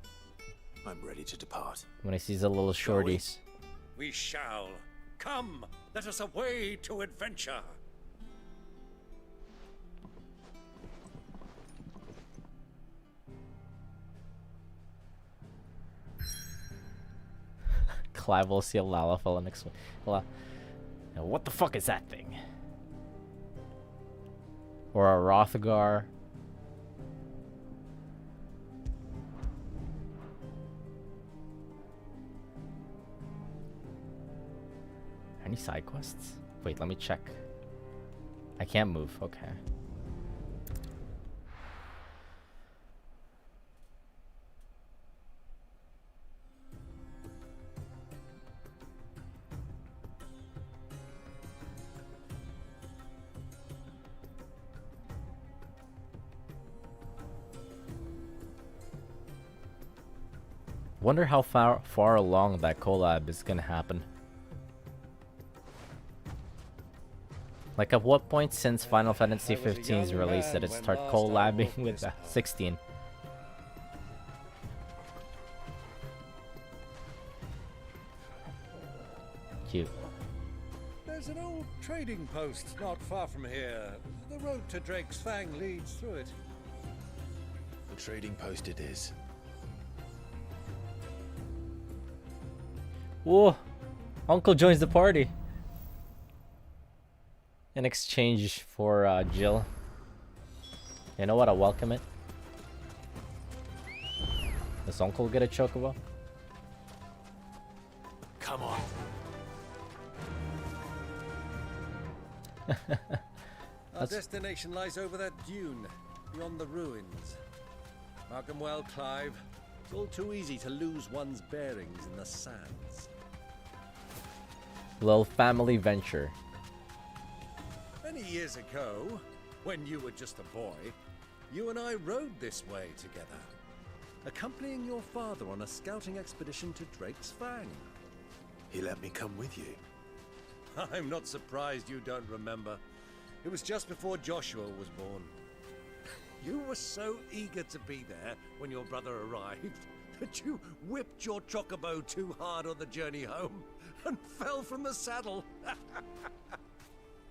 I'm ready to depart.
when he sees a little shorties.
We shall. Come, let us away to adventure.
Clive will see a Lalafell and explain. What the fuck is that thing? Or a Rothagar. Any side quests? Wait, let me check. I can't move. Okay. Wonder how far along that collab is gonna happen. Like, at what point since Final Fantasy 15's release did it start collabing with 16? Cute.
There's an old trading post not far from here. The road to Drake's Fang leads through it.
The trading post it is.
Whoa! Uncle joins the party. In exchange for Jill. You know what? I'll welcome it. Does Uncle get a chocobo?
Come on.
Our destination lies over that dune, beyond the ruins. Mark 'em well, Clive. It's all too easy to lose one's bearings in the sands.
Little family venture.
Many years ago, when you were just a boy, you and I rode this way together, accompanying your father on a scouting expedition to Drake's Fang.
He let me come with you.
I'm not surprised you don't remember. It was just before Joshua was born. You were so eager to be there when your brother arrived that you whipped your chocobo too hard on the journey home and fell from the saddle.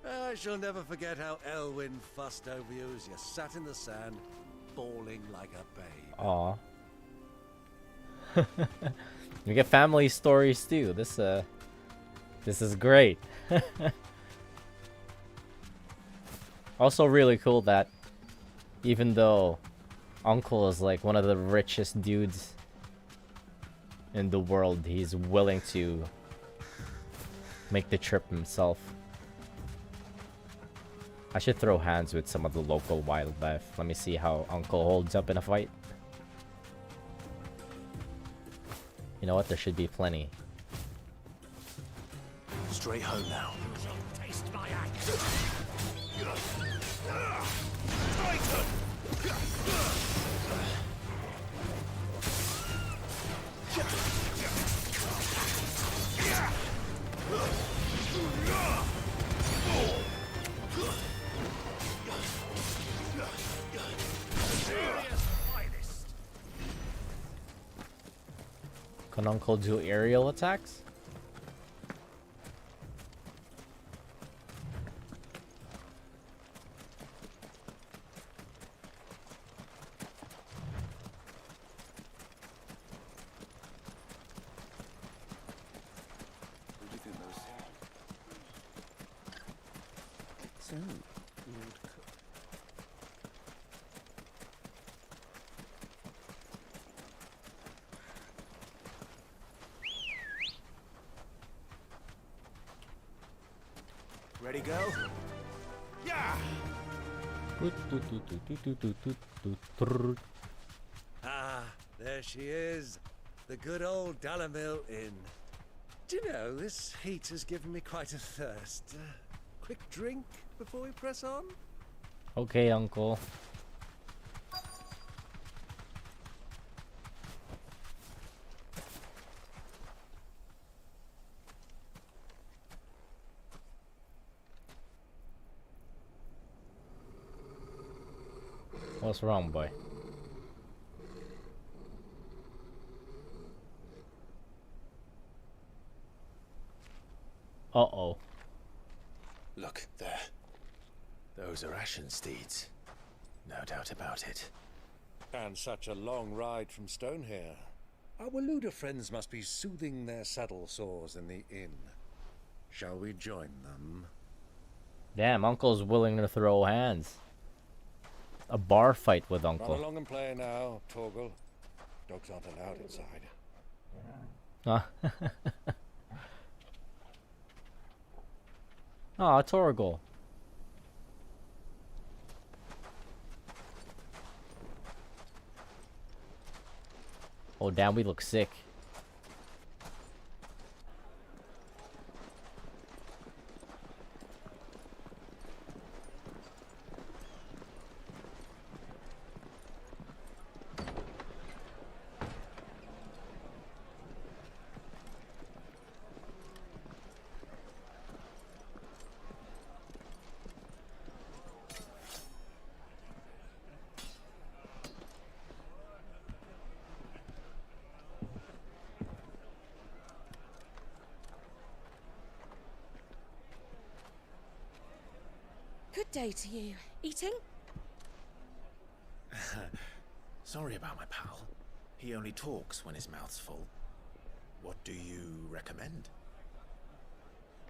I shall never forget how Elwyn fussed over you as you sat in the sand, bawling like a babe.
Aw. We get family stories too. This is great. Also really cool that even though Uncle is like one of the richest dudes in the world, he's willing to make the trip himself. I should throw hands with some of the local wildlife. Let me see how Uncle holds up in a fight. You know what? There should be plenty.
Straight home now.
Taste my axe.
Can Uncle do aerial attacks?
Who do you think those are? So, Lord Cook. Ready, go? Yeah!
Ah, there she is. The good old Dalamil Inn. Do you know, this heat has given me quite a thirst. Quick drink before we press on?
Okay, Uncle. What's wrong, boy? Uh-oh.
Look, there. Those are Ashen steeds. No doubt about it.
And such a long ride from Stonehair. Our Waluda friends must be soothing their saddle sores in the inn. Shall we join them?
Damn, Uncle's willing to throw hands. A bar fight with
Run
Uncle.
along and play now, Torgal. Dogs aren't allowed inside.
Ah, oh, Torgal. Oh, damn, we look sick.
Good day to you. Eating?
Sorry about my pal. He only talks when his mouth's full. What do you recommend?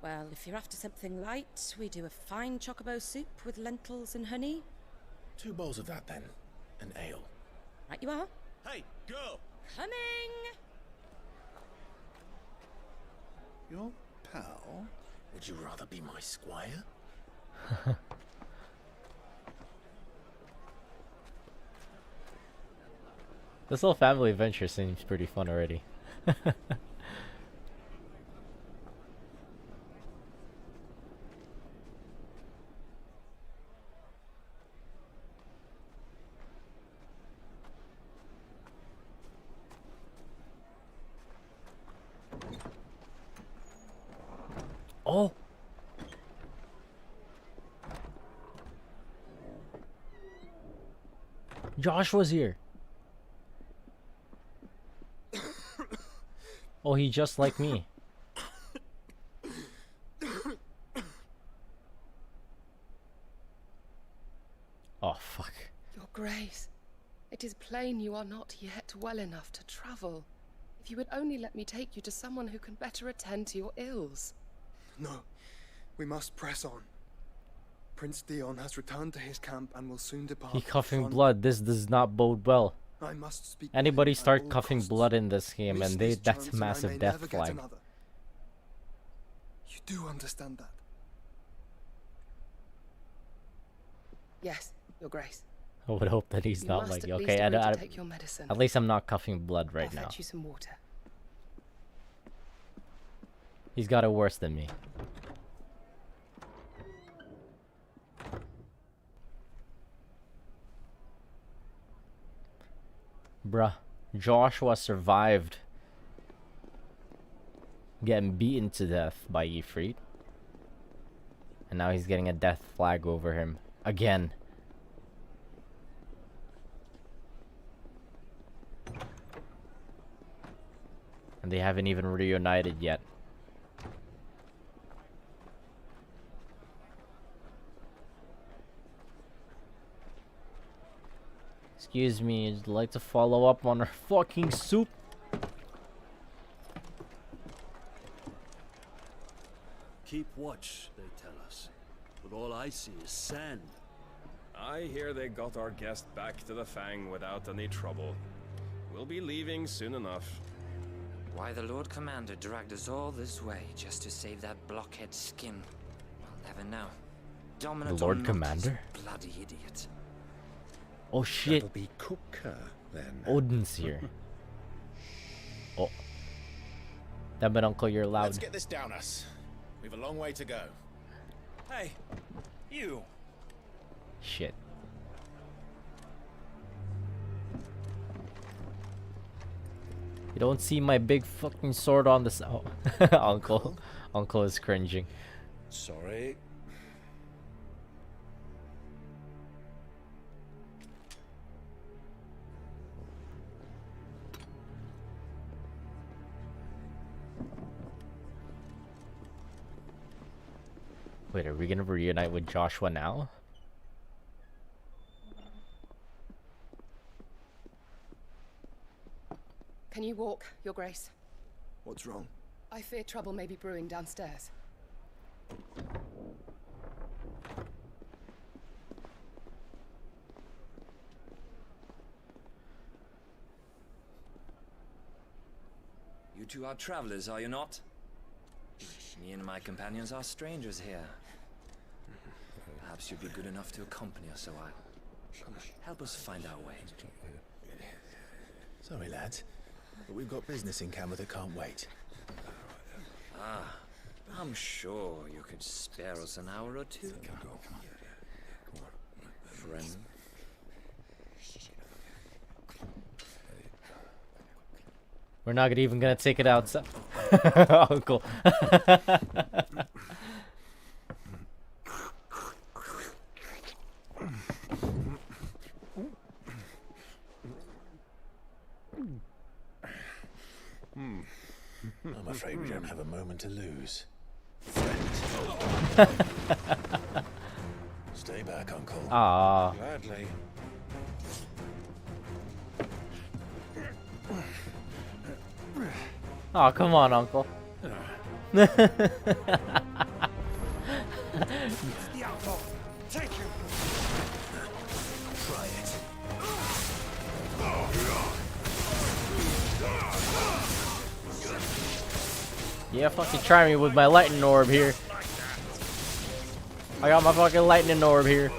Well, if you're after something light, we do a fine chocobo soup with lentils and honey.
2 bowls of that, then. An ale.
Right you are.
Hey, girl!
Coming!
Your pal? Would you rather be my squire?
This little family adventure seems pretty fun already. Oh! Josh was here. Oh, he just like me. Oh, fuck.
Your Grace, it is plain you are not yet well enough to travel. If you would only let me take you to someone who can better attend to your ills.
No, we must press on. Prince Dion has returned to his camp and will soon depart.
He
for the
coughing
front.
blood. This does not bode well.
I must speak with
Anybody
him at
start
all
coughing
costs.
blood in this game
Miss
and
this
that's
chance
a
and I
massive
may
death
never get
flag.
another. You do understand that?
Yes, Your Grace.
I would hope that he's
You
not
must
like,
at least
okay,
agree to take your medicine.
at least I'm not coughing blood right
I'll
now.
fetch you some water.
He's got it worse than me. Bruh, Joshua survived getting beaten to death by Ifrit. And now he's getting a death flag over him. Again. And they haven't even reunited yet. Excuse me, I'd like to follow up on our fucking soup.
Keep watch, they tell us. But all I see is sand.
I hear they got our guest back to the Fang without any trouble. We'll be leaving soon enough.
Why the Lord Commander dragged us all this way just to save that blockhead skin, we'll never know. Dominant
The Lord Commander?
Bloody idiot.
Oh shit.
That'll be Cooker, then.
Odin's here. Oh. Damn it, Uncle, you're loud.
Let's get this down us. We've a long way to go.
Hey, you.
Shit. You don't see my big fucking sword on this. Oh. Uncle. Uncle is cringing.
Sorry.
Wait, are we gonna reunite with Joshua now?
Can you walk, Your Grace?
What's wrong?
I fear trouble may be brewing downstairs.
You two are travelers, are you not? Me and my companions are strangers here. Perhaps you'd be good enough to accompany us a while. Help us find our way.
Sorry, lads, but we've got business in camera that can't wait.
Ah, I'm sure you could spare us an hour or two. Friend.
We're not even gonna take it outside. Uncle.
I'm afraid we don't have a moment to lose. Stay back, Uncle.
Ah.
Gladly.
Oh, come on, Uncle.
The outlaw. Take him.
Try it.
Yeah, fucking try me with my lightning orb here. I got my fucking lightning orb here.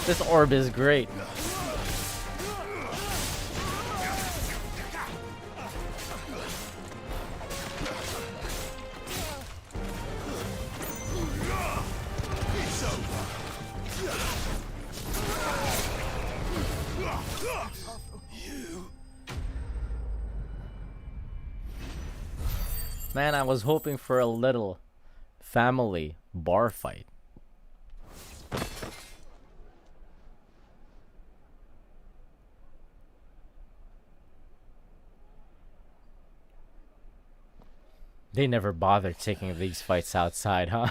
this orb is great. Man, I was hoping for a little family bar fight. They never bothered taking these fights outside, huh?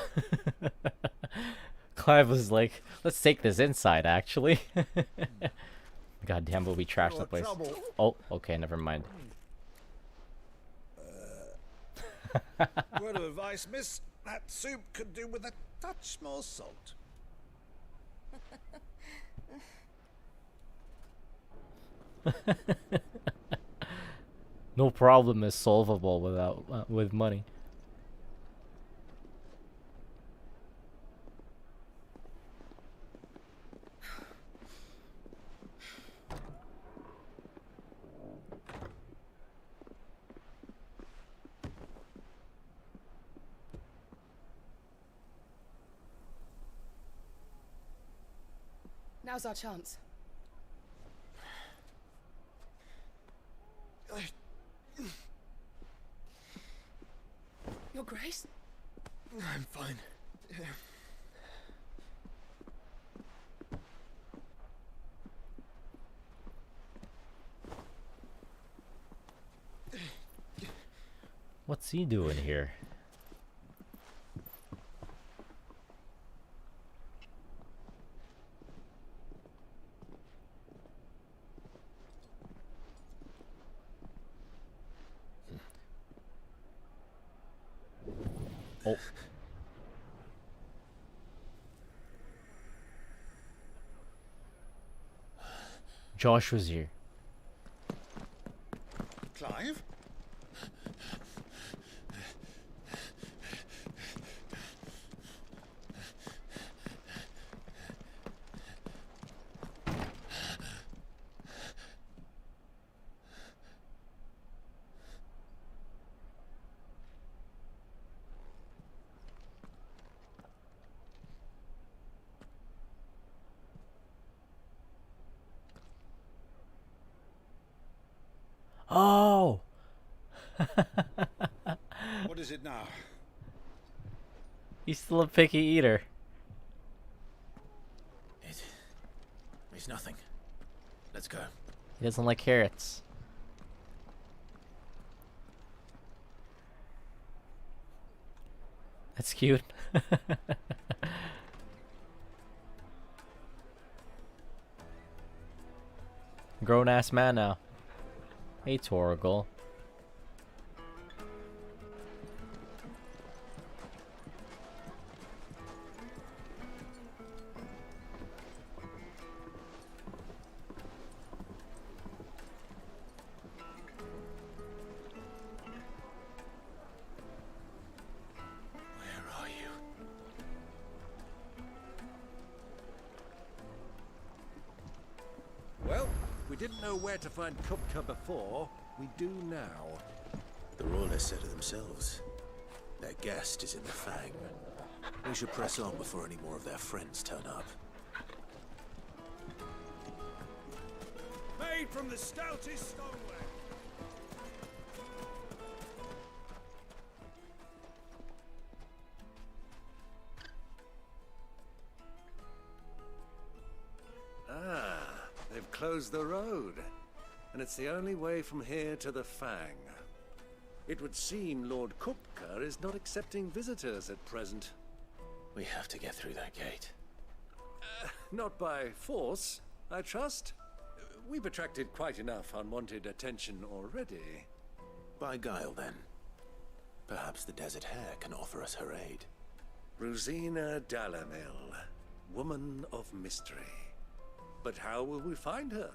Clive was like, let's take this inside, actually. God damn, but we trashed the place. Oh, okay, never mind.
Word of advice, miss. That soup could do with a touch more salt.
No problem is solvable without with money.
Now's our chance. Your Grace?
I'm fine.
he doing here? Oh. Josh was here.
Clive?
Oh!
What is it now?
He's still a picky eater.
It's nothing. Let's go.
He doesn't like carrots. That's cute. Grown ass man now. Hey, Torgal.
Well, we didn't know where to find Kupka before. We do now.
The Royalists said it themselves. Their guest is in the Fang. We should press on before any more of their friends turn up.
Made from the stoutest stoneware. Ah, they've closed the road. And it's the only way from here to the Fang. It would seem Lord Kupka is not accepting visitors at present.
We have to get through that gate.
Not by force, I trust. We've attracted quite enough unwanted attention already.
By guile, then. Perhaps the Desert Hare can offer us her aid.
Rosina Dalamil, woman of mystery. But how will we find her?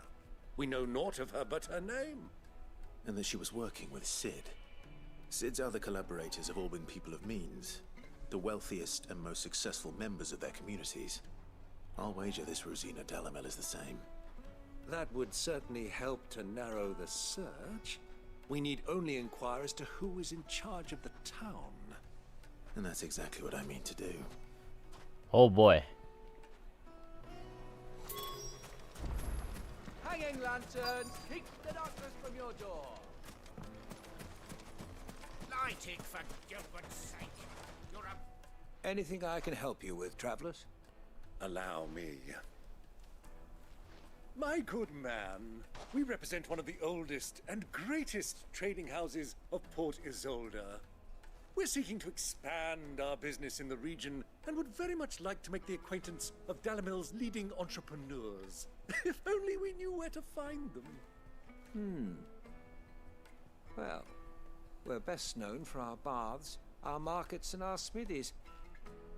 We know naught of her but her name.
And that she was working with Cid. Cid's other collaborators have all been people of means, the wealthiest and most successful members of their communities. I'll wager this Rosina Dalamel is the same.
That would certainly help to narrow the search. We need only inquire as to who is in charge of the town.
And that's exactly what I mean to do.
Oh boy.
Hanging lanterns, keep the darkness from your door.
Light it, for Gilbert's sake. You're a...
Anything I can help you with, travelers?
Allow me. My good man, we represent one of the oldest and greatest trading houses of Port Isolde. We're seeking to expand our business in the region and would very much like to make the acquaintance of Dalamil's leading entrepreneurs. If only we knew where to find them.
Well, we're best known for our baths, our markets, and our smithies.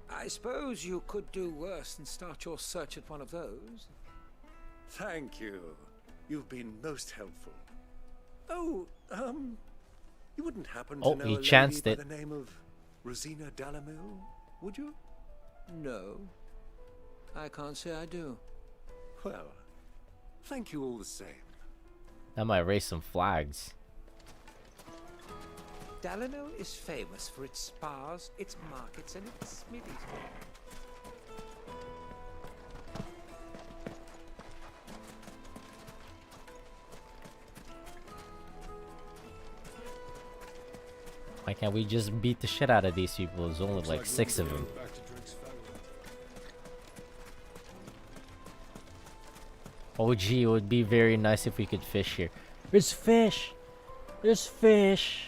I suppose you could do worse than start your search at one of those.
Thank you. You've been most helpful. Oh, you wouldn't happen to know
he
a
chanced
lady
it.
by the name of Rosina Dalamil, would you?
No, I can't say I do.
Well, thank you all the same.
That might raise some flags.
Dalamil is famous for its spas, its markets, and its smithies.
Why can't we just beat the shit out of these people? There's only like 6 of them. Oh gee, it would be very nice if we could fish here. There's fish! There's fish!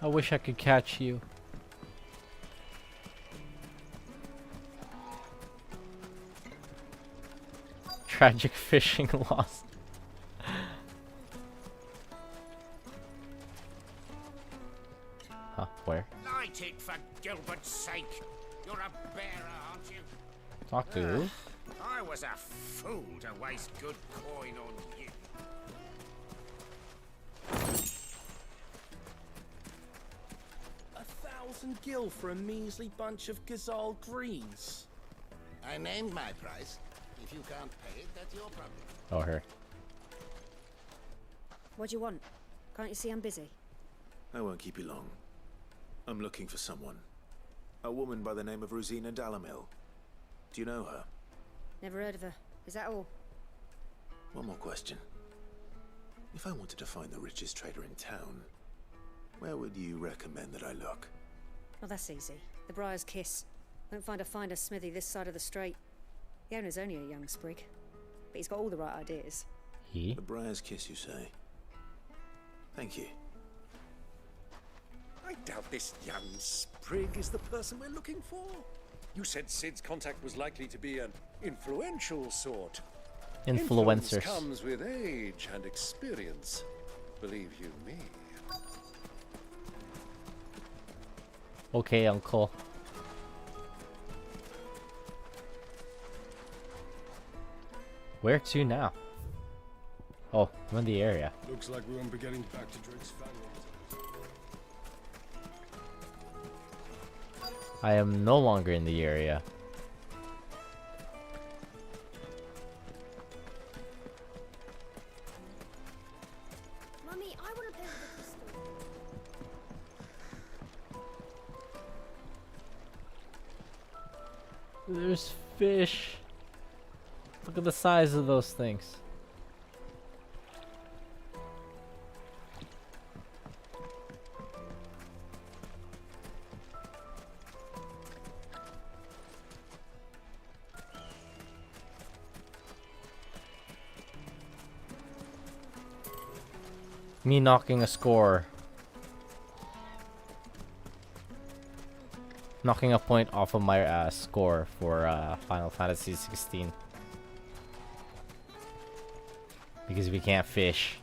I wish I could catch you. Tragic fishing loss. Huh? Where?
Light it, for Gilbert's sake. You're a bearer, aren't you?
Talk to who?
I was a fool to waste good coin on you.
$1,000 for a measly bunch of Gazal greens.
I named my price. If you can't pay it, that's your problem.
Oh, her.
What do you want? Can't you see I'm busy?
I won't keep you long. I'm looking for someone. A woman by the name of Rosina Dalamil. Do you know her?
Never heard of her. Is that all?
One more question. If I wanted to find the richest trader in town, where would you recommend that I look?
Oh, that's easy. The Briar's Kiss. Won't find a finer smithy this side of the strait. The owner's only a young sprig, but he's got all the right ideas.
The Briar's Kiss, you say? Thank you.
I doubt this young sprig is the person we're looking for. You said Sid's contact was likely to be an influential sort. Influence
Influencers.
comes with age and experience. Believe you me.
Okay, uncle. Where to now? Oh, I'm in the area.
Looks like we won't be getting back to Drake's family.
I am no longer in the area.
Mummy, I want to play with the crystal.
There's fish. Look at the size of those things. Me knocking a score. Knocking a point off of my score for Final Fantasy 16. Because we can't fish.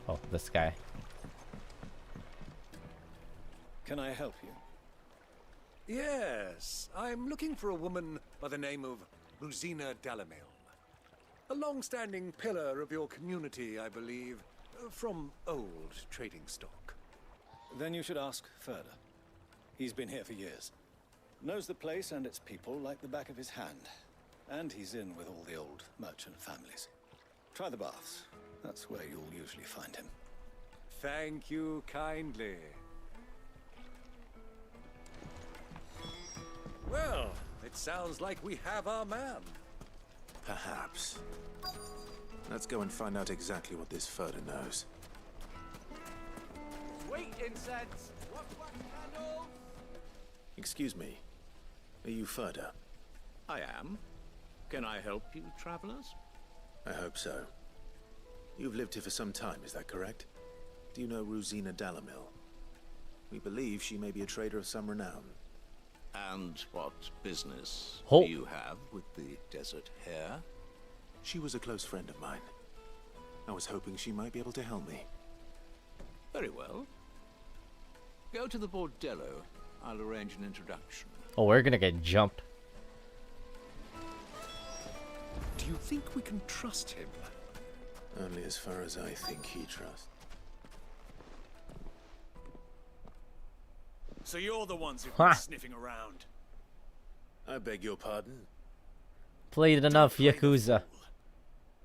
Oh, this guy.
Can I help you?
Yes, I'm looking for a woman by the name of Rosina Dalamil. A long-standing pillar of your community, I believe, from old trading stock.
Then you should ask Furder. He's been here for years. Knows the place and its people like the back of his hand. And he's in with all the old merchant families. Try the baths. That's where you'll usually find him.
Thank you kindly. Well, it sounds like we have our man.
Perhaps. Let's go and find out exactly what this Furder knows.
Sweet incense! What candles?
Excuse me. Are you Furder?
I am. Can I help you, travelers?
I hope so. You've lived here for some time, is that correct? Do you know Rosina Dalamil? We believe she may be a trader of some renown.
And what business
Oh.
do you have with the desert hare?
She was a close friend of mine. I was hoping she might be able to help me.
Very well. Go to the bordello. I'll arrange an introduction.
Oh, we're gonna get jumped.
Do you think we can trust him?
Only as far as I think he trusts.
So you're the ones who've
Ha.
been sniffing around.
I beg your pardon?
Played enough Yakuza.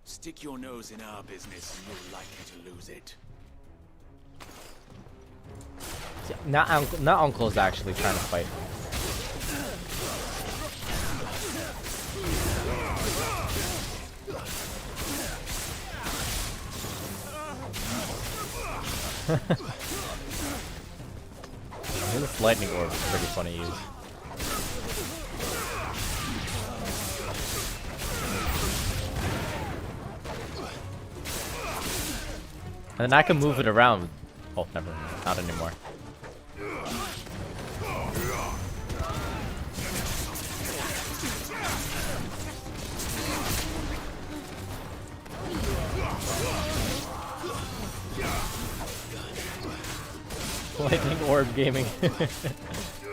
Stick your nose in our business and you're likely to lose it.
Not Uncle's actually trying to fight. This lightning orb is pretty funny to use. And then I can move it around. Oh, never mind. Not anymore. Lightning orb gaming.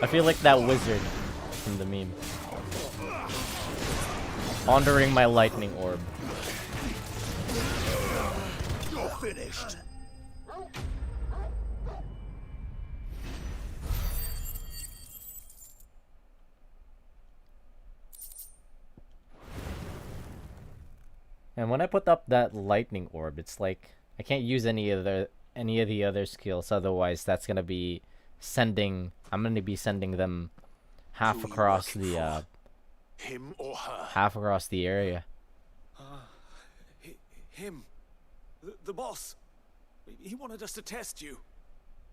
I feel like that wizard from the meme. Pondering my lightning orb.
You're finished.
And when I put up that lightning orb, it's like I can't use any of the other skills. Otherwise, that's gonna be sending. I'm gonna be sending them half across the
Him or her?
half across the area.
Him. The boss. He wanted us to test you.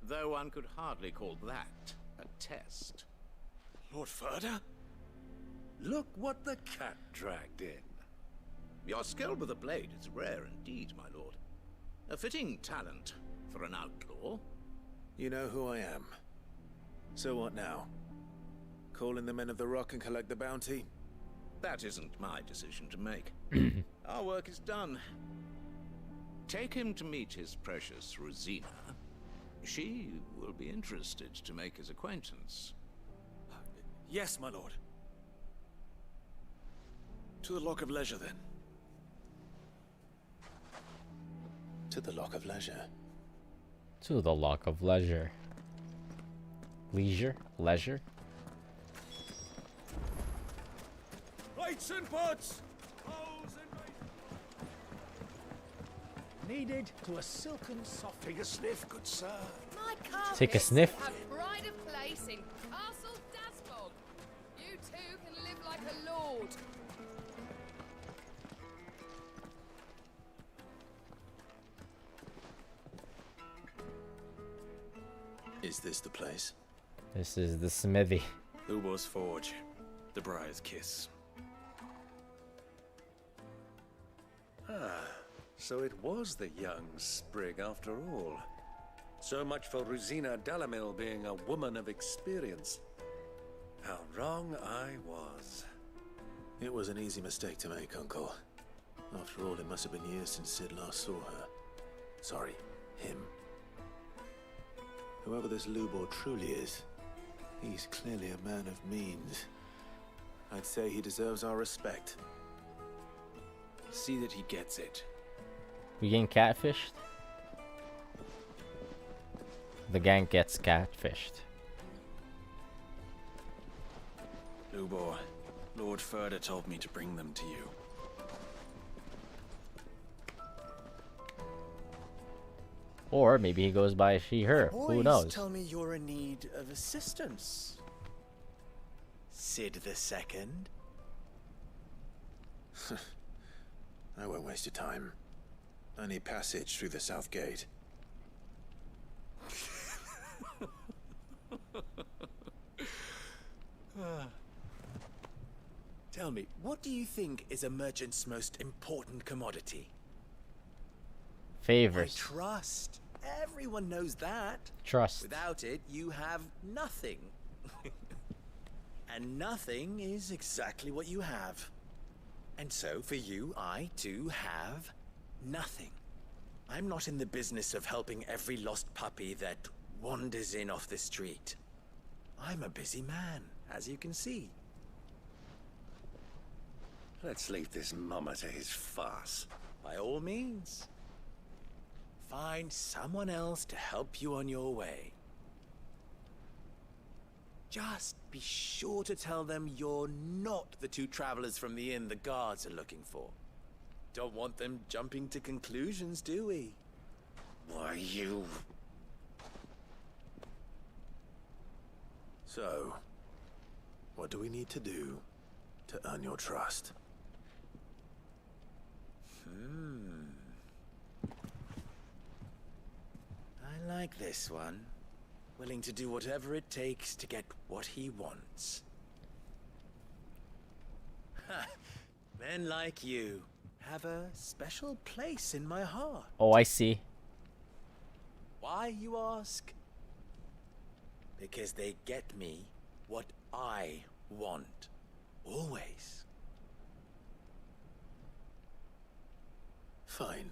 Though one could hardly call that a test.
Lord Furder?
Look what the cat dragged in. Your skill with the blade is rare indeed, my lord. A fitting talent for an outlaw.
You know who I am. So what now? Call in the Men of the Rock and collect the bounty?
That isn't my decision to make. Our work is done. Take him to meet his precious Rosina. She will be interested to make his acquaintance.
Yes, my lord. To the Lock of Leisure, then.
To the Lock of Leisure.
To the Lock of Leisure. Leisure? Leisure?
Lights and pots!
Needed to a silken soft. Take a sniff, good sir.
My
Take a sniff.
have pride of place in Castle Dasbog. You too can live like a lord.
Is this the place?
This is the smithy.
Lubo's Forge. The Briar's Kiss.
Ah, so it was the young sprig after all. So much for Rosina Dalamil being a woman of experience. How wrong I was.
It was an easy mistake to make, Uncle. After all, it must have been years since Sid last saw her. Sorry, him. Whoever this Lubor truly is, he's clearly a man of means. I'd say he deserves our respect.
See that he gets it.
We getting catfished? The gang gets catfished.
Lubor, Lord Furder told me to bring them to you.
Or maybe he goes by she, her. Who knows?
Tell me you're in need of assistance. Sid the Second.
I won't waste your time. I need passage through the south gate.
Tell me, what do you think is a merchant's most important commodity?
Favors.
Trust. Everyone knows that.
Trust.
Without it, you have nothing. And nothing is exactly what you have. And so, for you, I too have nothing. I'm not in the business of helping every lost puppy that wanders in off the street. I'm a busy man, as you can see.
Let's leave this mummer to his farce.
By all means. Find someone else to help you on your way. Just be sure to tell them you're not the two travelers from the inn the guards are looking for. Don't want them jumping to conclusions, do we?
Why, you...
So, what do we need to do to earn your trust?
I like this one. Willing to do whatever it takes to get what he wants. Men like you have a special place in my heart.
Oh, I see.
Why, you ask? Because they get me what I want. Always.
Fine.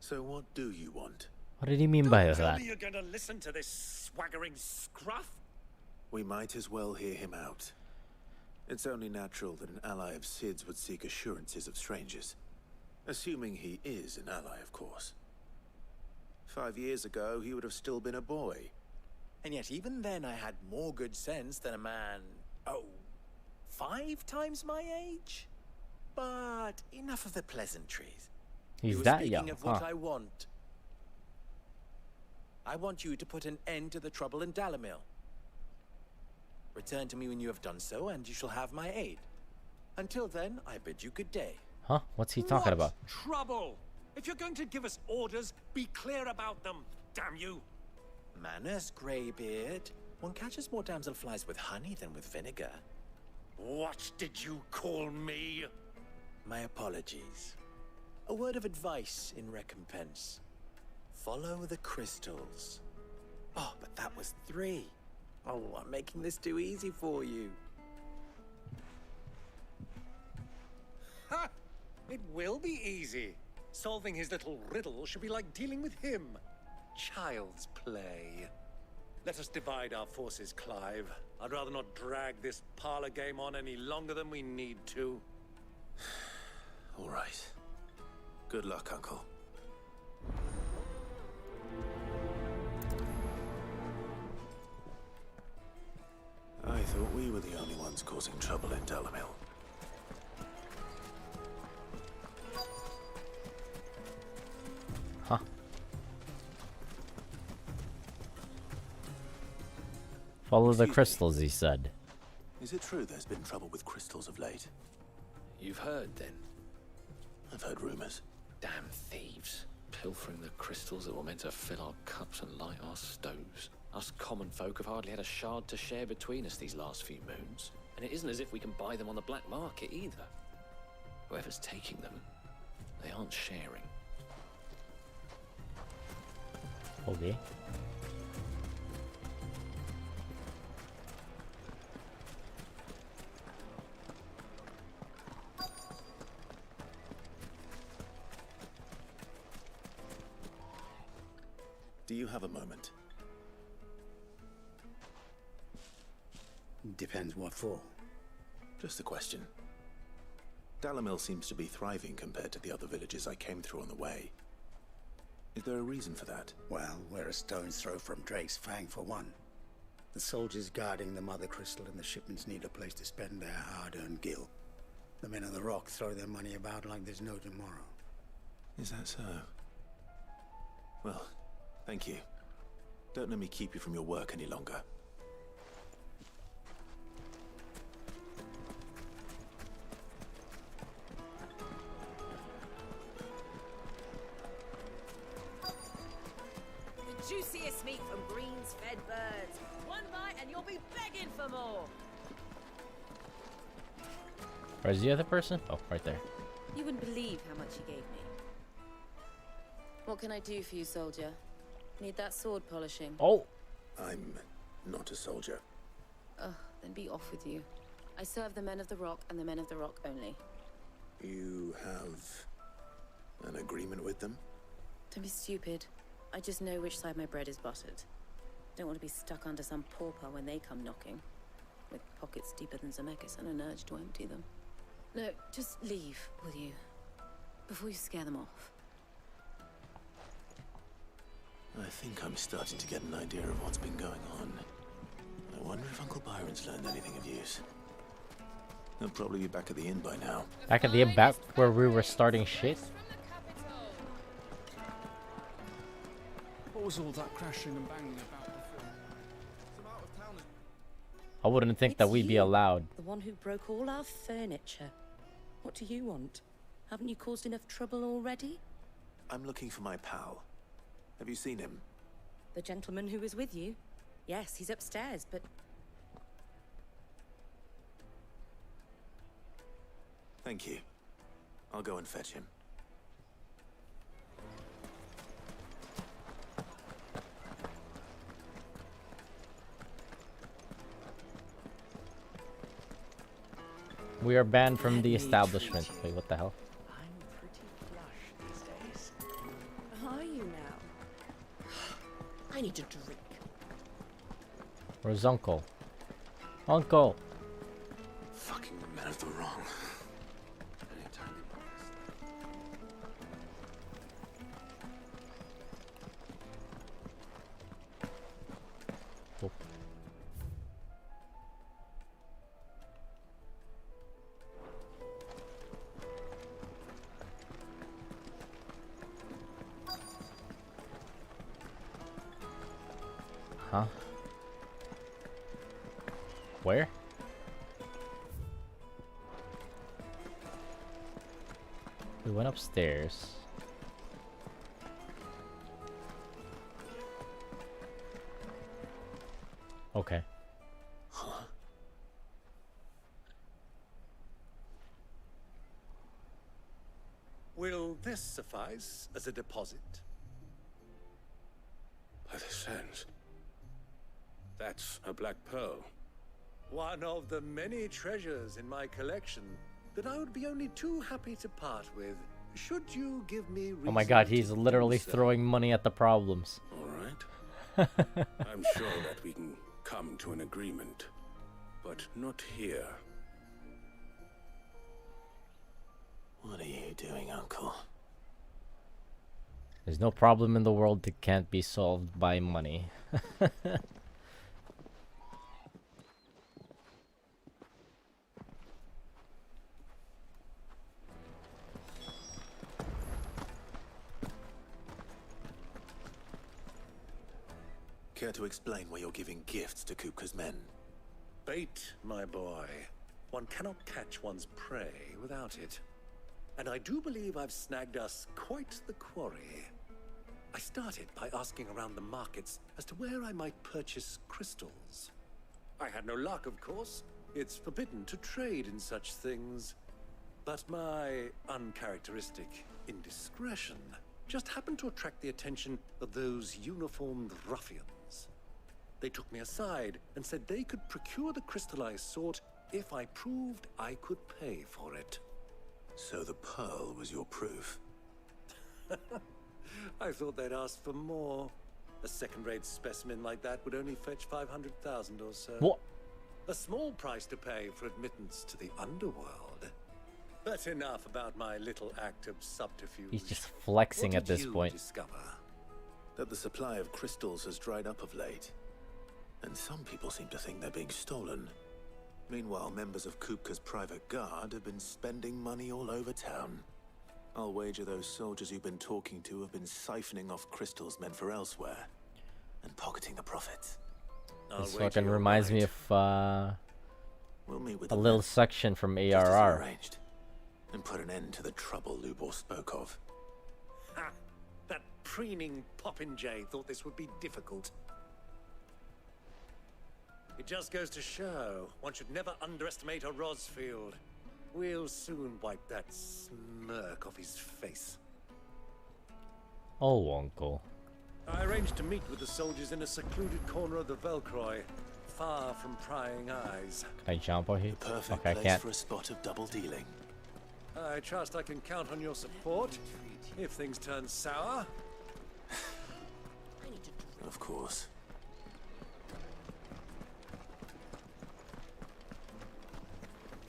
So what do you want?
What did he mean by
Tell
that?
me you're gonna listen to this swaggering scruff?
We might as well hear him out. It's only natural that an ally of Sid's would seek assurances of strangers. Assuming he is an ally, of course. 5 years ago, he would have still been a boy.
And yet even then I had more good sense than a man, 5 times my age? But enough of the pleasantries.
He's
You were
that
speaking
young,
of what
huh?
I want. I want you to put an end to the trouble in Dalamil. Return to me when you have done so, and you shall have my aid. Until then, I bid you good day.
Huh? What's he talking about?
Trouble! If you're going to give us orders, be clear about them, damn you!
Manners, Greybeard. One catches more damselflies with honey than with vinegar.
What did you call me?
My apologies. A word of advice in recompense. Follow the crystals. Oh, but that was 3. Oh, I'm making this too easy for you.
Ha! It will be easy. Solving his little riddle should be like dealing with him. Child's play. Let us divide our forces, Clive. I'd rather not drag this parlor game on any longer than we need to.
All right. Good luck, Uncle. I thought we were the only ones causing trouble in Dalamil.
Huh? Follow the crystals, he said.
Is it true there's been trouble with crystals of late?
You've heard, then?
I've heard rumors.
Damn thieves. Pilfering the crystals that were meant to fill our cups and light our stoves. Us common folk have hardly had a shard to share between us these last few moons. And it isn't as if we can buy them on the black market either. Whoever's taking them, they aren't sharing.
Okay.
Do you have a moment?
Depends what for.
Just a question. Dalamil seems to be thriving compared to the other villages I came through on the way. Is there a reason for that?
Well, we're a stone's throw from Drake's Fang for one. The soldiers guarding the Mother Crystal and the shipments need a place to spend their hard-earned gil. The men of the Rock throw their money about like there's no tomorrow.
Is that so? Well, thank you. Don't let me keep you from your work any longer.
The juiciest meat from greens-fed birds. One bite and you'll be begging for more.
Where's the other person? Oh, right there.
You wouldn't believe how much he gave me. What can I do for you, soldier? Need that sword polishing?
Oh!
I'm not a soldier.
Ugh, then be off with you. I serve the men of the Rock and the men of the Rock only.
You have an agreement with them?
Don't be stupid. I just know which side my bread is buttered. Don't want to be stuck under some pauper when they come knocking. With pockets deeper than Zemeckis and an urge to empty them. No, just leave, will you? Before you scare them off.
I think I'm starting to get an idea of what's been going on. I wonder if Uncle Byron's learned anything of use. He'll probably be back at the inn by now.
Back at the inn, back where we were starting shit?
What was all that crashing and banging about before? Some out of towners.
I wouldn't think that we'd be allowed.
The one who broke all our furniture. What do you want? Haven't you caused enough trouble already?
I'm looking for my pal. Have you seen him?
The gentleman who was with you? Yes, he's upstairs, but...
Thank you. I'll go and fetch him.
We are banned from the establishment. Wait, what the hell?
Are you now? I need to drink.
Where's Uncle? Uncle!
Fucking men of the wrong.
Oh. Huh? Where? We went upstairs. Okay.
Huh?
Will this suffice as a deposit?
By the sands. That's a black pearl.
One of the many treasures in my collection that I would be only too happy to part with. Should you give me reason
Oh my god, he's
to do
literally
so?
throwing money at the problems.
All right. I'm sure that we can come to an agreement, but not here. What are you doing, Uncle?
There's no problem in the world that can't be solved by money.
Care to explain why you're giving gifts to Kupka's men?
Bait, my boy. One cannot catch one's prey without it. And I do believe I've snagged us quite the quarry. I started by asking around the markets as to where I might purchase crystals. I had no luck, of course. It's forbidden to trade in such things. But my uncharacteristic indiscretion just happened to attract the attention of those uniformed ruffians. They took me aside and said they could procure the crystal I sought if I proved I could pay for it.
So the pearl was your proof?
I thought they'd ask for more. A second-rate specimen like that would only fetch 500,000 or so.
What?
A small price to pay for admittance to the underworld. But enough about my little act of subterfuge.
He's just flexing
What
at this
did you
point.
discover?
That the supply of crystals has dried up of late. And some people seem to think they're being stolen. Meanwhile, members of Kupka's private guard have been spending money all over town. I'll wager those soldiers you've been talking to have been siphoning off crystals meant for elsewhere and pocketing the profits.
This fucking reminds me of
We'll meet with
a
the
little
men,
section from
just as you
ARR.
arranged, and put an end to the trouble Lubor spoke of.
Ha! That preening popinjay thought this would be difficult. It just goes to show one should never underestimate a Rosfield. We'll soon wipe that smirk off his face.
Oh, Uncle.
I arranged to meet with the soldiers in a secluded corner of the Velcroy, far from prying eyes.
Can I jump over here?
Perfect
Okay, I
place
can't.
for a spot of double dealing.
I trust I can count on your support if things turn sour.
Of course.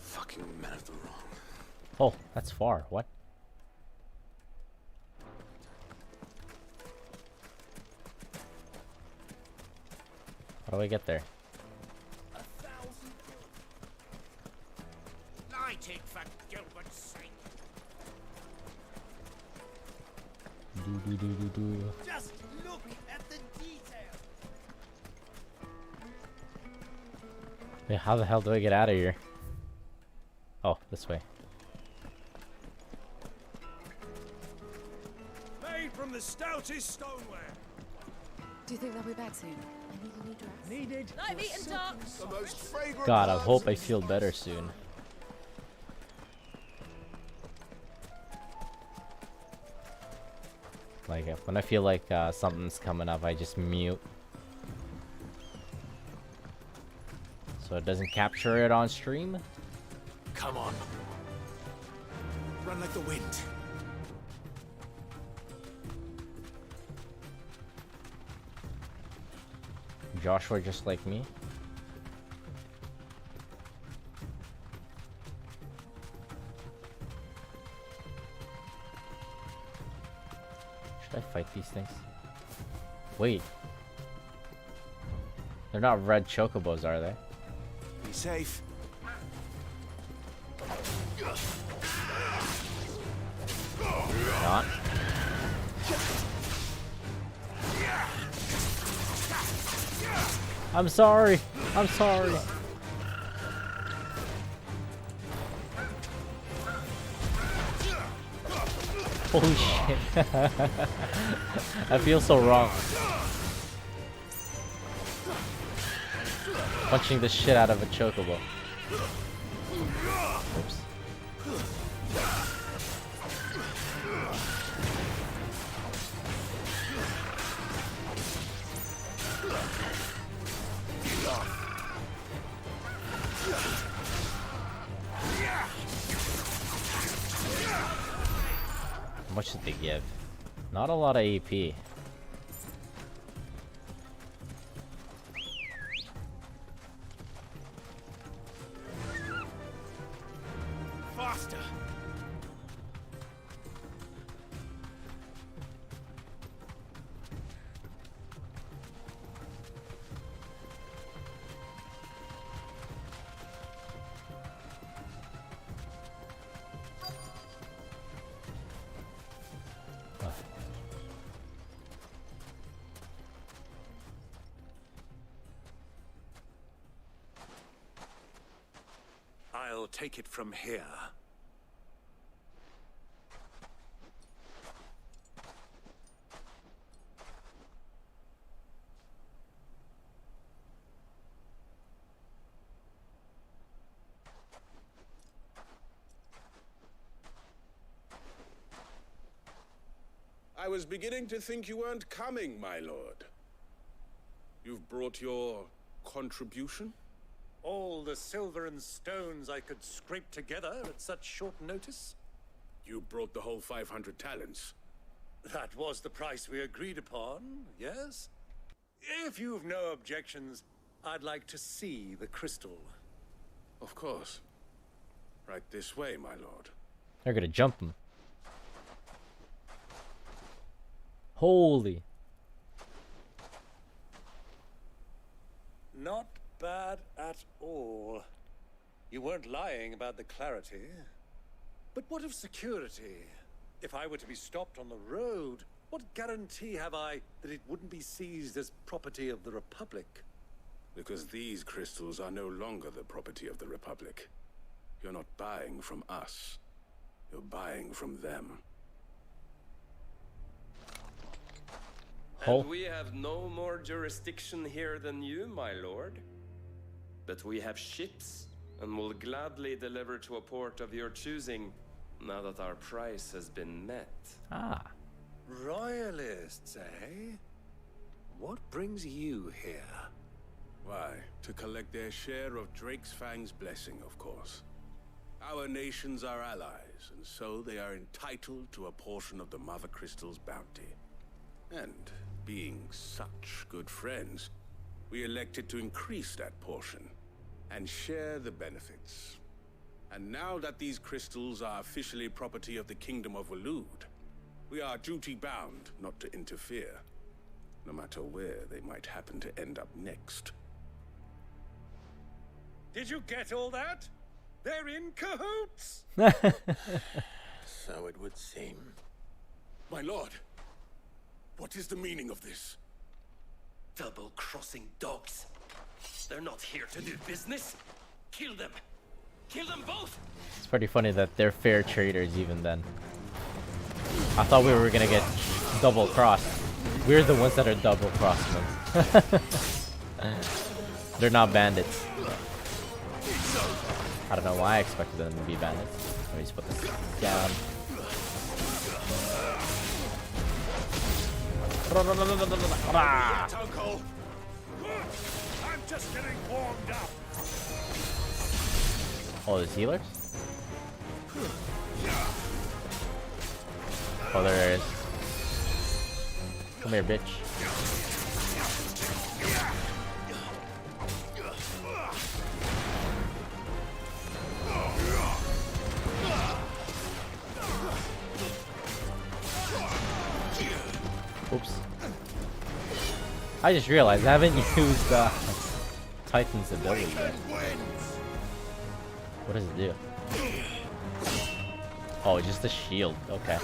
Fucking men of the wrong.
Oh, that's far. What? How do I get there?
Light it, for Gilbert's sake.
Do.
Just look at the detail.
Wait, how the hell do I get out of here? Oh, this way.
Made from the stoutest stoneware.
Do you think they'll be back soon? I need a new dress.
Needed.
Night meat and ducks.
The most fragrant.
God, I
herbs
hope I
and
feel better soon. Like, when I feel like something's coming up, I just mute. So it doesn't capture it on stream.
Come on. Run like the wind.
Joshua just like me. Should I fight these things? Wait. They're not red chocobos, are they?
Be safe.
Not. I'm sorry. I'm sorry. Holy shit. I feel so wrong. Punching the shit out of a chocobo. Oops. How much did they give? Not a lot of AP.
Faster. I'll take it from here.
I was beginning to think you weren't coming, my lord. You've brought your contribution?
All the silver and stones I could scrape together at such short notice?
You brought the whole 500 talents.
That was the price we agreed upon, yes? If you've no objections, I'd like to see the crystal.
Of course. Right this way, my lord.
They're gonna jump him. Holy.
Not bad at all. You weren't lying about the clarity. But what of security? If I were to be stopped on the road, what guarantee have I that it wouldn't be seized as property of the Republic?
Because these crystals are no longer the property of the Republic. You're not buying from us. You're buying from them.
And we have no more jurisdiction here than you, my lord. But we have ships, and will gladly deliver to a port of your choosing, now that our price has been met.
Ah.
Royalists, eh? What brings you here?
Why, to collect their share of Drake's Fang's blessing, of course. Our nations are allies, and so they are entitled to a portion of the Mother Crystal's bounty. And being such good friends, we elected to increase that portion and share the benefits. And now that these crystals are officially property of the Kingdom of Waloed, we are duty-bound not to interfere, no matter where they might happen to end up next.
Did you get all that? They're in cahoots!
So it would seem.
My lord, what is the meaning of this?
Double-crossing dogs. They're not here to do business. Kill them. Kill them both.
It's pretty funny that they're fair traders even then. I thought we were gonna get double-crossed. We're the ones that are double-crossing them. They're not bandits. I don't know why I expected them to be bandits. Let me just put this down.
I'm just getting warmed up.
Oh, there's healers? Oh, there it is. Come here, bitch. Oops. I just realized I haven't used Titan's ability yet. What does it do? Oh, just a shield. Okay.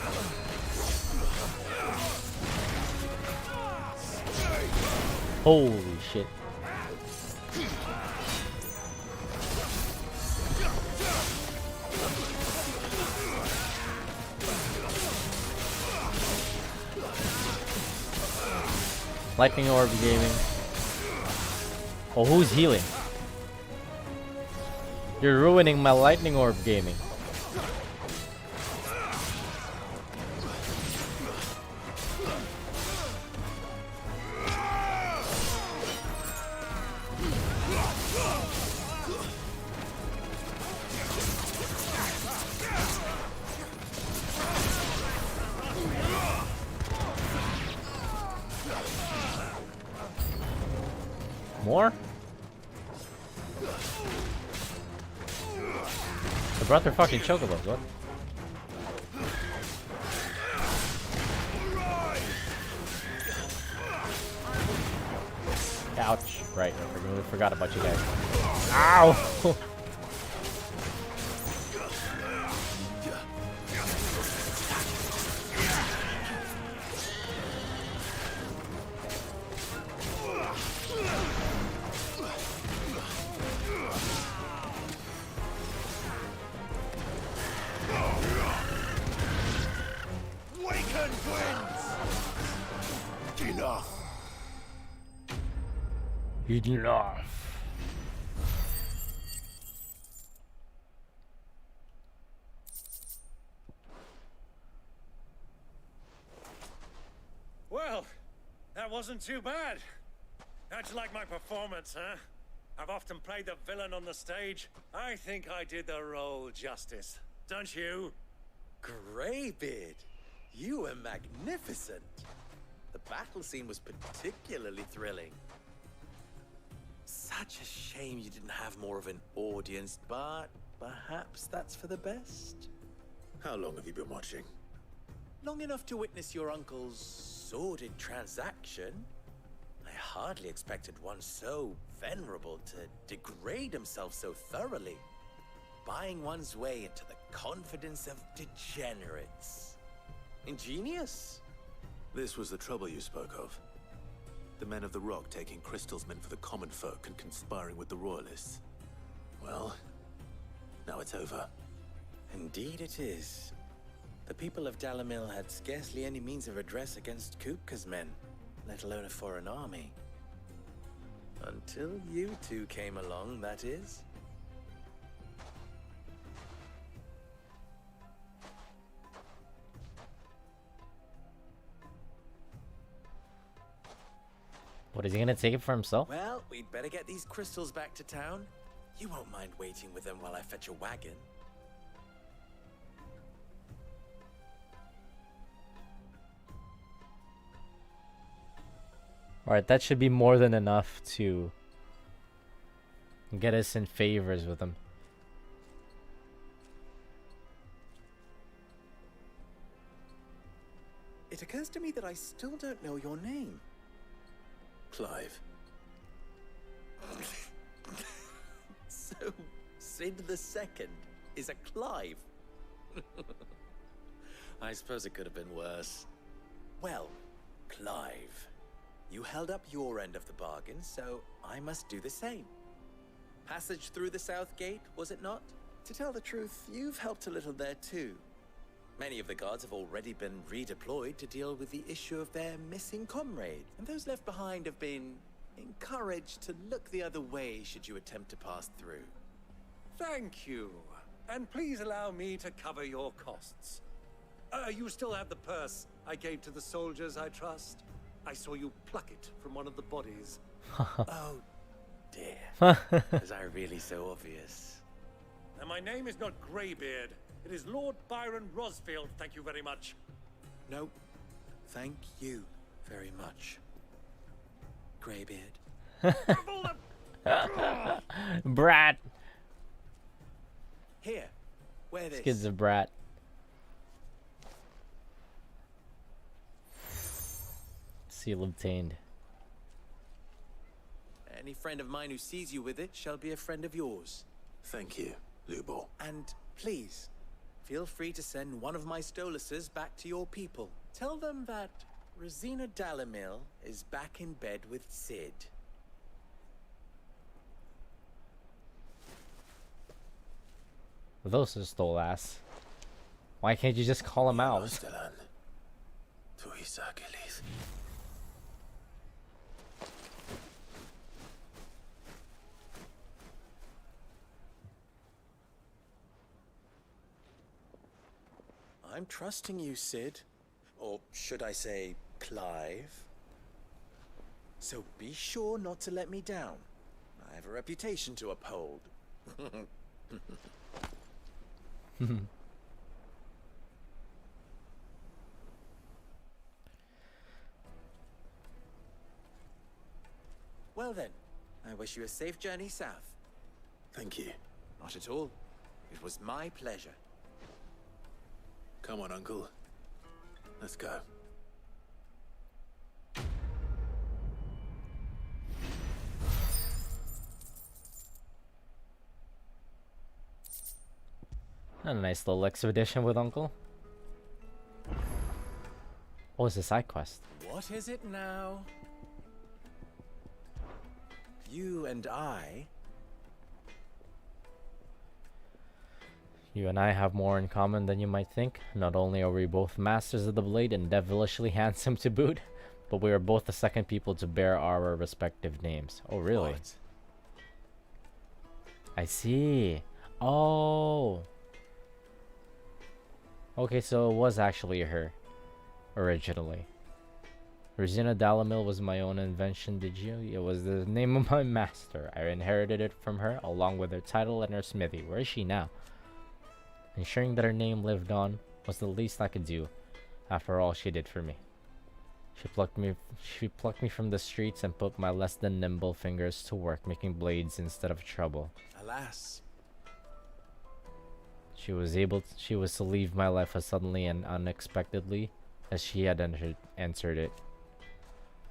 Holy shit. Lightning Orb Gaming. Oh, who's healing? You're ruining my Lightning Orb Gaming. More? I brought their fucking chocobos, what? Ouch. Right, I really forgot about you guys. Ow! Enough.
Well, that wasn't too bad. How'd you like my performance, huh? I've often played the villain on the stage. I think I did the role justice. Don't you?
Greybeard, you were magnificent. The battle scene was particularly thrilling. Such a shame you didn't have more of an audience, but perhaps that's for the best.
How long have you been watching?
Long enough to witness your uncle's sordid transaction. I hardly expected one so venerable to degrade himself so thoroughly, buying one's way into the confidence of degenerates. Ingenious.
This was the trouble you spoke of. The men of the Rock taking crystals meant for the common folk and conspiring with the Royalists. Well, now it's over.
Indeed it is. The people of Dalamil had scarcely any means of redress against Kupka's men, let alone a foreign army. Until you two came along, that is.
What, is he gonna take it for himself?
Well, we'd better get these crystals back to town. You won't mind waiting with them while I fetch a wagon.
Alright, that should be more than enough to get us in favors with him.
It occurs to me that I still don't know your name.
Clive.
So, Sid the Second is a Clive. I suppose it could have been worse. Well, Clive, you held up your end of the bargain, so I must do the same. Passage through the South Gate, was it not? To tell the truth, you've helped a little there too. Many of the guards have already been redeployed to deal with the issue of their missing comrade, and those left behind have been encouraged to look the other way should you attempt to pass through.
Thank you. And please allow me to cover your costs. You still have the purse I gave to the soldiers, I trust? I saw you pluck it from one of the bodies.
Oh, dear. Was I really so obvious?
And my name is not Greybeard. It is Lord Byron Rosfield, thank you very much.
No, thank you very much, Greybeard.
Brat.
Here, wear
This
this.
kid's a brat. Seal obtained.
Any friend of mine who sees you with it shall be a friend of yours.
Thank you, Lubo.
And please, feel free to send one of my Stoluses back to your people. Tell them that Rosina Dalamil is back in bed with Sid.
Those are stole ass. Why can't you just call him out?
I'm trusting you, Sid. Or should I say, Clive? So be sure not to let me down. I have a reputation to uphold. Well then, I wish you a safe journey south.
Thank you.
Not at all. It was my pleasure.
Come on, Uncle. Let's go.
A nice little expedition with Uncle. Oh, it's a side quest.
What is it now? You and I.
You and I have more in common than you might think. Not only are we both masters of the blade and devilishly handsome to boot, but we are both the second people to bear our respective names. Oh, really?
What?
I see. Oh. Okay, so it was actually her. Originally. Rosina Dalamil was my own invention, did you? It was the name of my master. I inherited it from her, along with her title and her smithy. Where is she now? Ensuring that her name lived on was the least I could do, after all she did for me. She plucked me from the streets and put my less than nimble fingers to work making blades instead of trouble.
Alas.
She was to leave my life as suddenly and unexpectedly as she had entered it.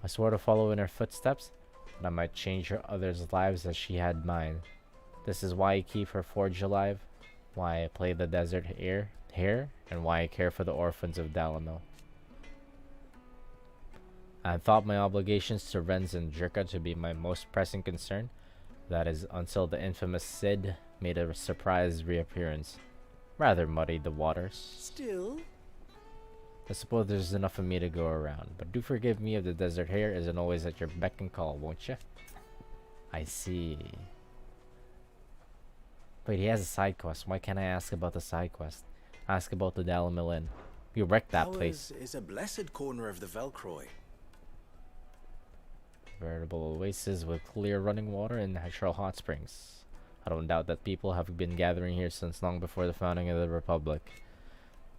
I swore to follow in her footsteps, but I might change her others' lives as she had mine. This is why I keep her forge alive, why I play the desert here, and why I care for the orphans of Dalamil. I thought my obligations to Renz and Jirka to be my most pressing concern. That is, until the infamous Sid made a surprise reappearance. Rather muddied the waters.
Still?
I suppose there's enough of me to go around, but do forgive me if the desert hare isn't always at your beck and call, won't you? I see. Wait, he has a side quest. Why can't I ask about the side quest? Ask about the Dalamil Inn. You wrecked that place.
Is a blessed corner of the Velcroy.
Veritable oasis with clear running water and natural hot springs. I don't doubt that people have been gathering here since long before the founding of the Republic.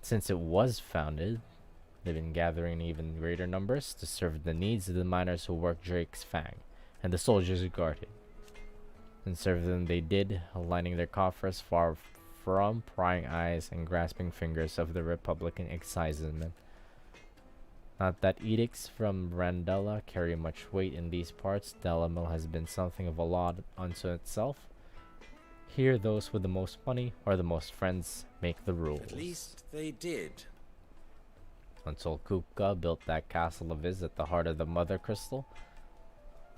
Since it was founded, they've been gathering in even greater numbers to serve the needs of the miners who work Drake's Fang, and the soldiers who guard it. And serve them they did, aligning their coffers far from prying eyes and grasping fingers of the Republican excisemen. Not that edicts from Randella carry much weight in these parts. Dalamil has been something of a law unto itself. Here, those with the most money or the most friends make the rules.
At least they did.
Until Kupka built that castle of his at the heart of the Mother Crystal,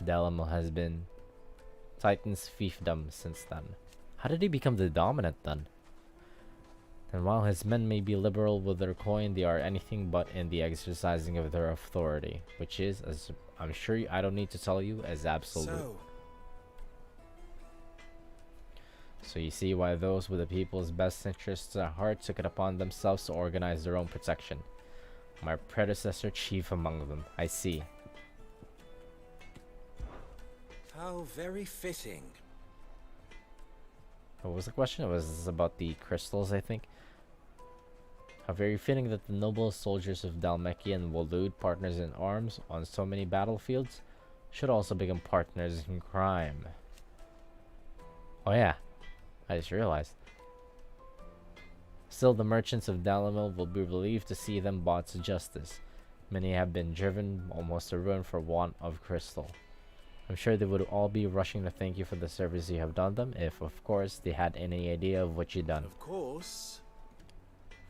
Dalamil has been Titan's fiefdom since then. How did he become the dominant then? And while his men may be liberal with their coin, they are anything but in the exercising of their authority, which is, as I'm sure I don't need to tell you, as absolute. So you see why those with the people's best interests at heart took it upon themselves to organize their own protection. My predecessor chief among them, I see.
How very fitting.
What was the question? It was about the crystals, I think. How very fitting that the noblest soldiers of Dhalmekia and Waloed, partners in arms on so many battlefields, should also become partners in crime. Oh yeah, I just realized. Still, the merchants of Dalamil will be relieved to see them brought to justice. Many have been driven almost to ruin for want of crystal. I'm sure they would all be rushing to thank you for the service you have done them, if, of course, they had any idea of what you've done.
Of course.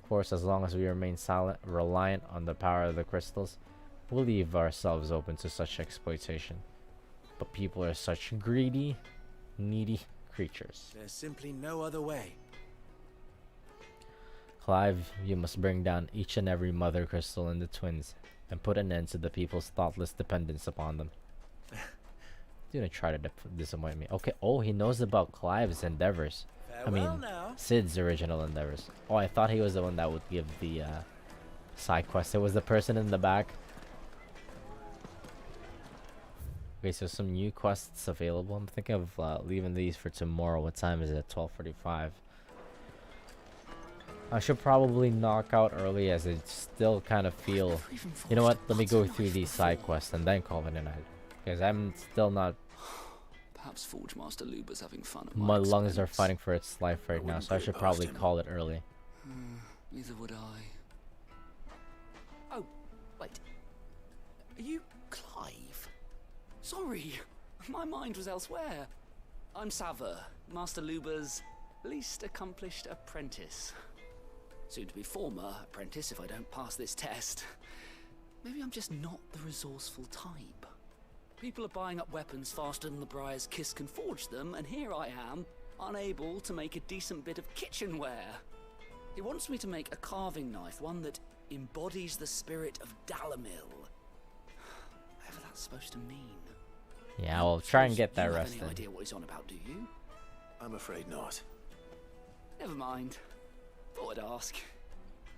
Of course, as long as we remain silent, reliant on the power of the crystals, we'll leave ourselves open to such exploitation. But people are such greedy, needy creatures.
There's simply no other way.
Clive, you must bring down each and every mother crystal in the twins, and put an end to the people's thoughtless dependence upon them. He's gonna try to disappoint me. Okay, oh, he knows about Clive's endeavors.
Farewell now.
Sid's original endeavors. Oh, I thought he was the one that would give the side quest. It was the person in the back. Okay, so some new quests available. I'm thinking of leaving these for tomorrow. What time is it? 12:45. I should probably knock out early, as I still kind of feel... You know what? Let me go through these side quests and then call it a night. Because I'm still not...
Perhaps Forge Master Luba's having fun at
my lungs are fighting for its life right now, so I should probably call it early.
Neither would I. Oh, wait. Are you Clive? Sorry, my mind was elsewhere. I'm Sava, Master Luba's least accomplished apprentice. Soon to be former apprentice if I don't pass this test. Maybe I'm just not the resourceful type. People are buying up weapons faster than the Briar's Kiss can forge them, and here I am, unable to make a decent bit of kitchenware. He wants me to make a carving knife, one that embodies the spirit of Dalamil. Whatever that's supposed to mean.
Yeah, I'll try and get that
You
rest
have
in.
any idea what he's on about, do you?
I'm afraid not.
Never mind. Thought I'd ask.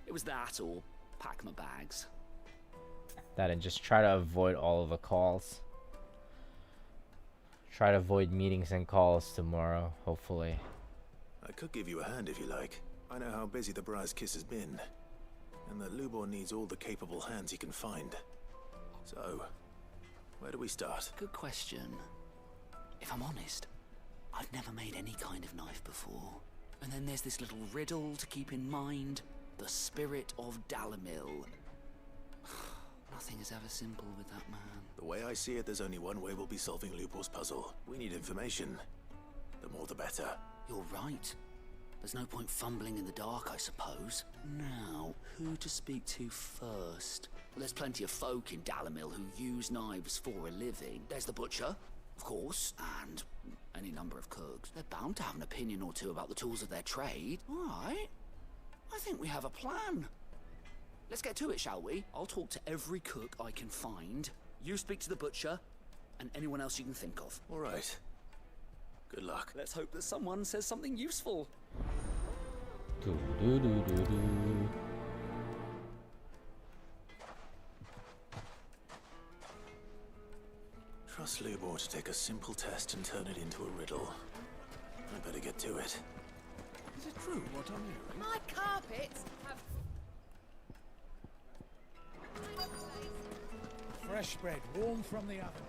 It was that, or pack my bags.
That and just try to avoid all of the calls. Try to avoid meetings and calls tomorrow, hopefully.
I could give you a hand if you like. I know how busy the Briar's Kiss has been, and that Lubor needs all the capable hands he can find. So, where do we start?
Good question. If I'm honest, I've never made any kind of knife before. And then there's this little riddle to keep in mind. The spirit of Dalamil. Nothing is ever simple with that man.
The way I see it, there's only one way we'll be solving Lubor's puzzle. We need information. The more the better.
You're right. There's no point fumbling in the dark, I suppose. Now, who to speak to first? Well, there's plenty of folk in Dalamil who use knives for a living. There's the butcher, of course, and any number of cooks. They're bound to have an opinion or two about the tools of their trade. All right. I think we have a plan. Let's get to it, shall we? I'll talk to every cook I can find. You speak to the butcher, and anyone else you can think of.
All right. Good luck.
Let's hope that someone says something useful.
Trust Lubor to take a simple test and turn it into a riddle. I better get to it.
Is it true what I'm hearing?
My carpets have...
Fresh bread, warm from the oven.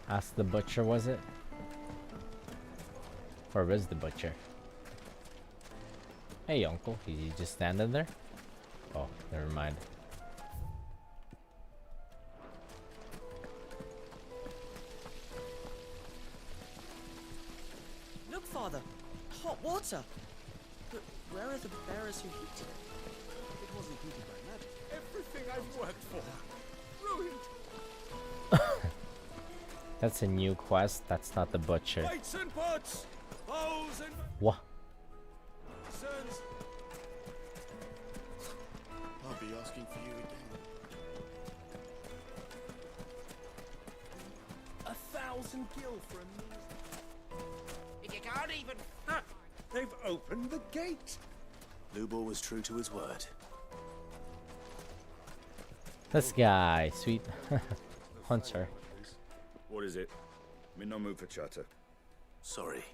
Ask the butcher, was it? Or is the butcher? Hey, uncle. Is he just standing there? Oh, never mind.
Look, Father. Hot water. But where are the bearers who heated it?
It wasn't heated by magic. Everything I've worked for. Ruined.
That's a new quest. That's not the butcher.
Plates and pots. Bowls and...
What?
Sons.
I'll be asking for you again.
1,000 gil for a meal.
If you can't even...
Ha! They've opened the gate.
Lubor was true to his word.
This guy, sweet hunter.
What is it? I'm in no mood for chatter.
Sorry.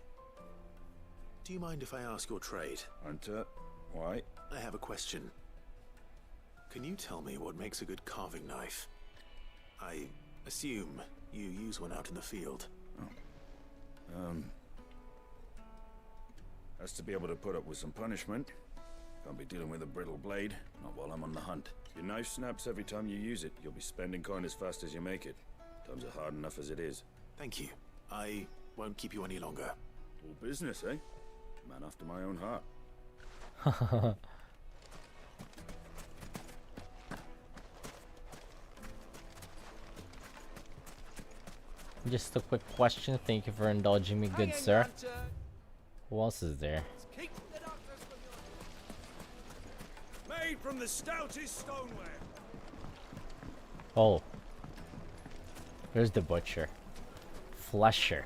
Do you mind if I ask your trade?
Hunter, why?
I have a question. Can you tell me what makes a good carving knife? I assume you use one out in the field.
Has to be able to put up with some punishment. Can't be dealing with a brittle blade, not while I'm on the hunt. Your knife snaps every time you use it. You'll be spending coin as fast as you make it. Times are hard enough as it is.
Thank you. I won't keep you any longer.
All business, eh? Man after my own heart.
Just a quick question. Thank you for indulging me, good sir. Who else is there?
Made from the stoutest stoneware.
Oh. There's the butcher. Flesher.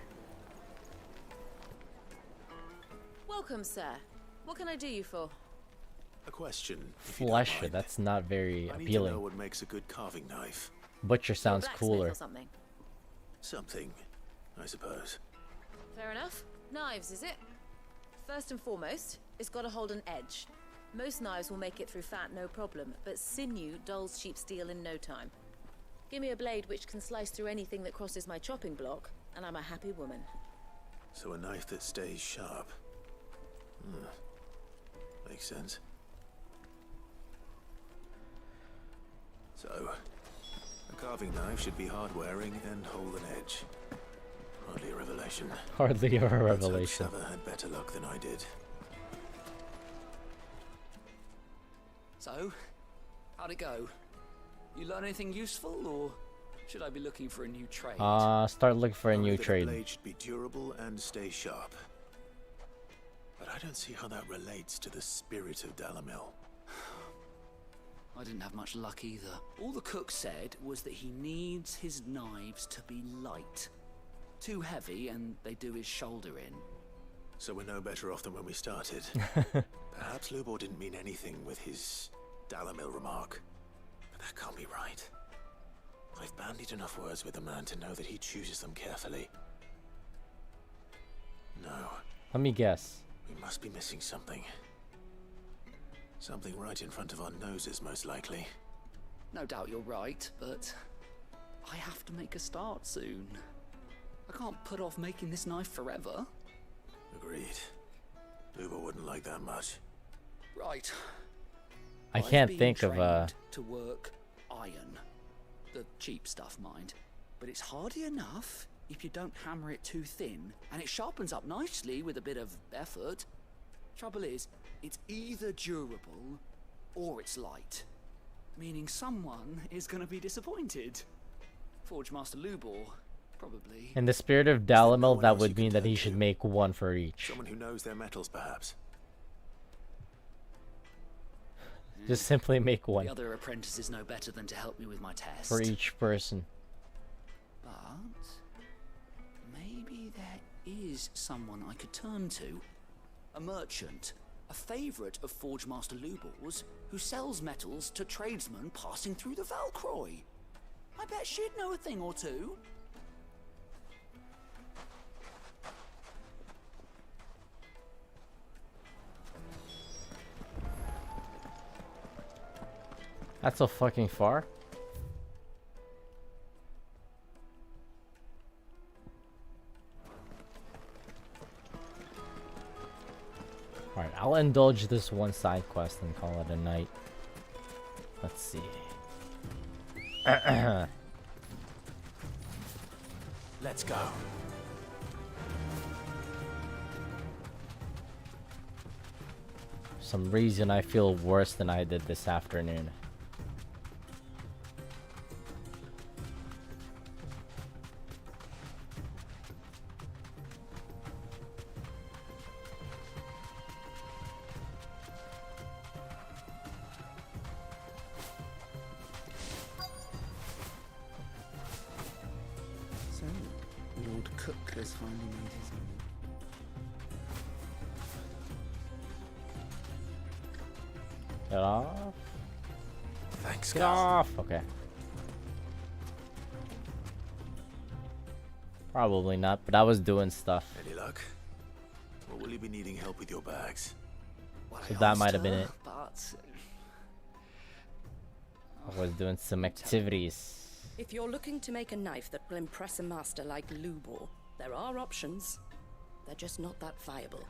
Welcome, sir. What can I do you for?
A question. if you don't
Flesher,
mind.
that's not very
I need to know
appealing.
what makes a good carving knife.
Butcher sounds
Blacksmith
cooler.
or something.
Something, I suppose.
Fair enough. Knives, is it? First and foremost, it's got to hold an edge. Most knives will make it through fat, no problem, but sinew dulls cheap steel in no time. Give me a blade which can slice through anything that crosses my chopping block, and I'm a happy woman.
So a knife that stays sharp. Makes sense. So, a carving knife should be hard-wearing and hold an edge. Hardly a revelation.
Hardly a
Let's hope
revelation.
Sava had better luck than I did.
So, how'd it go? You learn anything useful, or should I be looking for a new trade?
Start looking for a
Only
new
that
trade.
The blade should be durable and stay sharp. But I don't see how that relates to the spirit of Dalamil.
I didn't have much luck either. All the cook said was that he needs his knives to be light. Too heavy and they do his shoulder in.
So we're no better off than when we started. Perhaps Lubor didn't mean anything with his Dalamil remark. But that can't be right. I've bandied enough words with the man to know that he chooses them carefully. No.
Let me guess.
We must be missing something. Something right in front of our noses, most likely.
No doubt you're right, but I have to make a start soon. I can't put off making this knife forever.
Agreed. Lubor wouldn't like that much.
Right.
I
I've
can't
been
think of
trained to work iron. The cheap stuff, mind. But it's hardy enough if you don't hammer it too thin, and it sharpens up nicely with a bit of effort. Trouble is, it's either durable or it's light. Meaning someone is going to be disappointed. Forge Master Lubor, probably.
In the spirit of Dalamil, that would mean that he should make one for each.
Someone who knows their metals, perhaps.
Just simply make one
The other apprentices know better than to help me with my test.
for each person.
But maybe there is someone I could turn to. A merchant, a favourite of Forge Master Lubor's, who sells metals to tradesmen passing through the Valcroy. I bet she'd know a thing or two.
That's so fucking far. Alright, I'll indulge this one side quest and call it a night. Let's see.
Let's go.
For some reason I feel worse than I did this afternoon.
So, Lord Cook has finally made his move.
Get off.
Thanks,
Get
Gus.
off. Okay. Probably not, but I was doing stuff.
Any luck? Or will you be needing help with your bags?
Well,
So
I
that
asked
might have been
her,
it.
But
I was doing some activities.
If you're looking to make a knife that will impress a master like Lubor, there are options. They're just not that viable.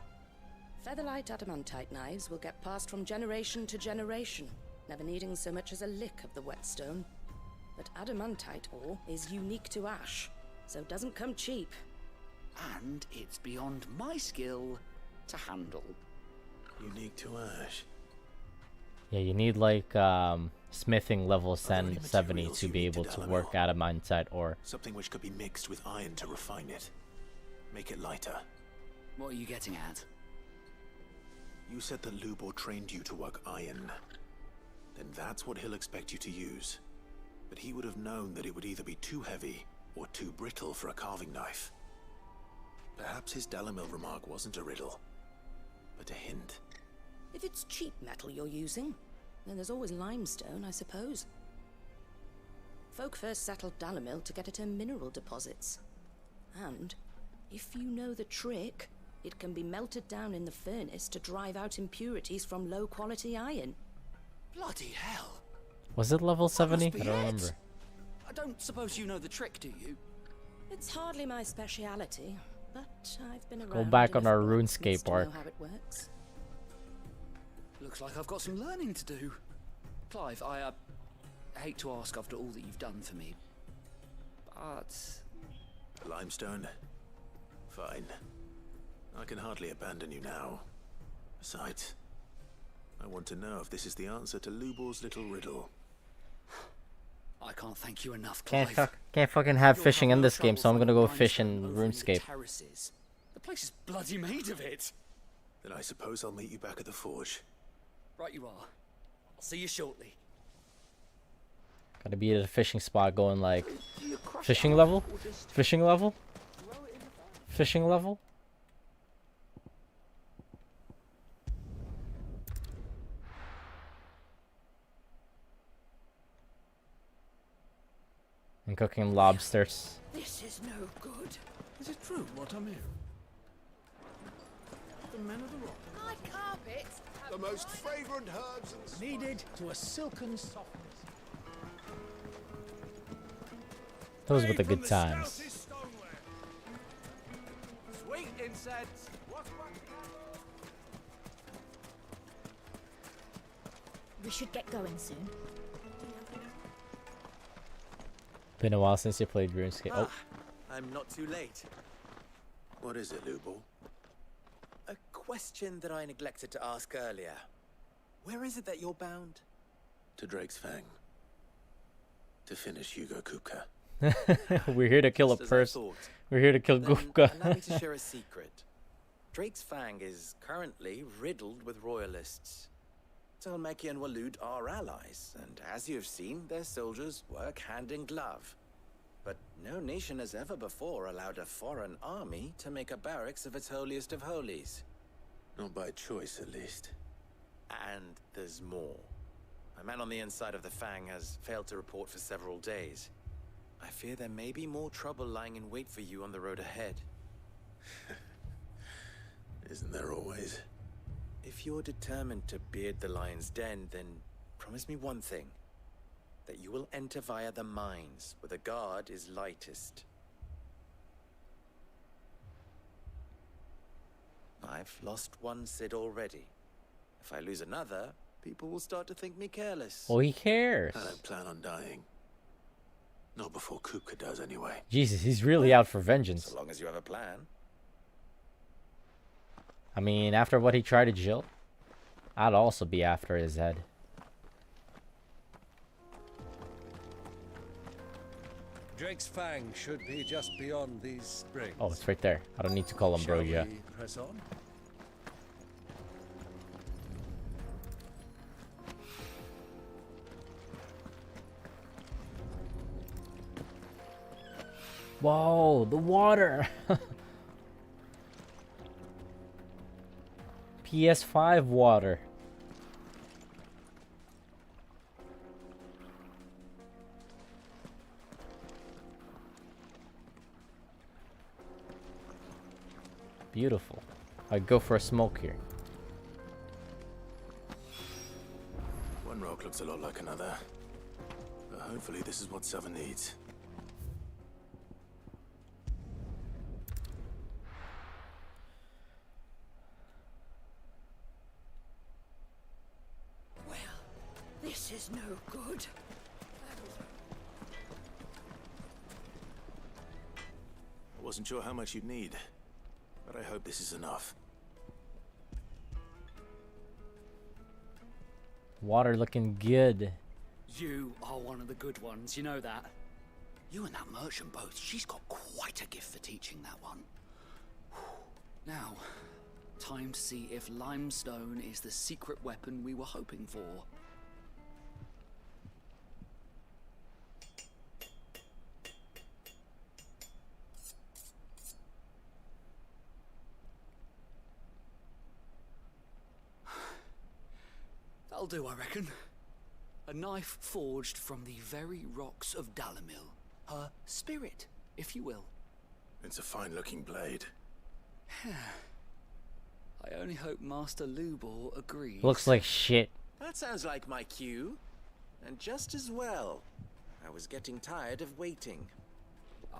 Featherlight adamantite knives will get passed from generation to generation, never needing so much as a lick of the whetstone. But adamantite ore is unique to ash, so it doesn't come cheap.
And it's beyond my skill to handle.
Unique to ash.
Yeah, you need like smithing level 70 to be able to work adamantite ore.
Something which could be mixed with iron to refine it. Make it lighter.
What are you getting at?
You said that Lubor trained you to work iron. Then that's what he'll expect you to use. But he would have known that it would either be too heavy or too brittle for a carving knife. Perhaps his Dalamil remark wasn't a riddle, but a hint.
If it's cheap metal you're using, then there's always limestone, I suppose. Folk first settled Dalamil to get at her mineral deposits. And, if you know the trick, it can be melted down in the furnace to drive out impurities from low-quality iron.
Bloody hell!
Was it level 70? I
Must be
don't
it.
remember.
I don't suppose you know the trick, do you?
It's hardly my speciality, but I've been around.
Go back on
enough
our
blacksmiths
RuneScape
to know
arc.
how it works.
Looks like I've got some learning to do. Clive, I hate to ask after all that you've done for me, but...
Limestone? Fine. I can hardly abandon you now. Besides, I want to know if this is the answer to Lubor's little riddle.
I can't thank you enough,
Can't,
Clive.
can't fucking have
You'll
fishing
have
in
no
this game,
trouble
so I'm gonna go
finding
fish in
limestone over
RuneScape.
terraces. The place is bloody made of it.
Then I suppose I'll meet you back at the forge.
Right you are. I'll see you shortly.
Gotta be at a fishing spot going like... Fishing level? Fishing level? Fishing level? I'm cooking lobsters.
This is no good.
Is it true what I'm hearing? The men of the rock.
My carpet.
The most fragrant herbs and
Needed to a silken softness.
Those were the good times.
Sweet incense.
We should get going soon.
Been a while since you played RuneScape. Oh,
I'm not too late.
What is it, Lubor?
A question that I neglected to ask earlier. Where is it that you're bound?
To Drake's Fang. To finish Hugo Kupka.
we're here to kill a
Just as I
person.
thought.
We're here to kill
Then
Gupka.
allow me to share a secret. Drake's Fang is currently riddled with royalists. Talmeki and Walud are allies, and as you've seen, their soldiers work hand in glove. But no nation has ever before allowed a foreign army to make a barracks of its holiest of holies.
Not by choice, at least.
And there's more. A man on the inside of the Fang has failed to report for several days. I fear there may be more trouble lying in wait for you on the road ahead.
Isn't there always?
If you're determined to beard the lion's den, then promise me one thing. That you will enter via the mines, where the guard is lightest. I've lost one Cid already. If I lose another, people will start to think me careless.
Oh, he cares.
I don't plan on dying. Not before Kupka does, anyway.
Jesus, he's really out for vengeance.
So long as you have a plan.
I mean, after what he tried to Jill, I'd also be after his head.
Drake's Fang should be just beyond these springs.
Oh, it's right there. I don't need to call Ambrosia.
Shall we press on?
Whoa, the water! PS5 water. Beautiful. I'd go for a smoke here.
One rock looks a lot like another. But hopefully this is what Seven needs.
Well, this is no good.
I wasn't sure how much you'd need, but I hope this is enough.
Water looking good.
You are one of the good ones, you know that. You and that merchant both, she's got quite a gift for teaching that one. Now, time to see if limestone is the secret weapon we were hoping for. That'll do, I reckon. A knife forged from the very rocks of Dalamil. Her spirit, if you will.
It's a fine-looking blade.
I only hope Master Lubor agrees.
Looks like shit.
That sounds like my cue. And just as well. I was getting tired of waiting.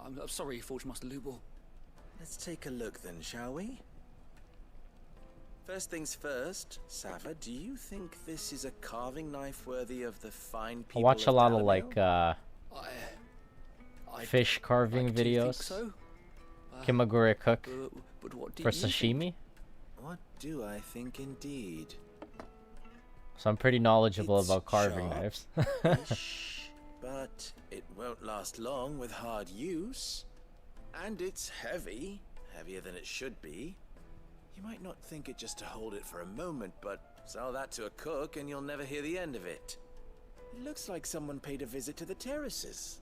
I'm sorry, Forge Master Lubor.
Let's take a look then, shall we? First things first, Sava, do you think this is a carving knife worthy of the fine people
I watch a lot of
Dalamil?
like fish carving videos.
So.
Kimagure cook
But what do
for
you think?
sashimi.
What do I think indeed?
So I'm pretty knowledgeable
It's
about carving
sharp,
knives.
ish, but it won't last long with hard use. And it's heavy, heavier than it should be. You might not think it just to hold it for a moment, but sell that to a cook and you'll never hear the end of it. It looks like someone paid a visit to the terraces.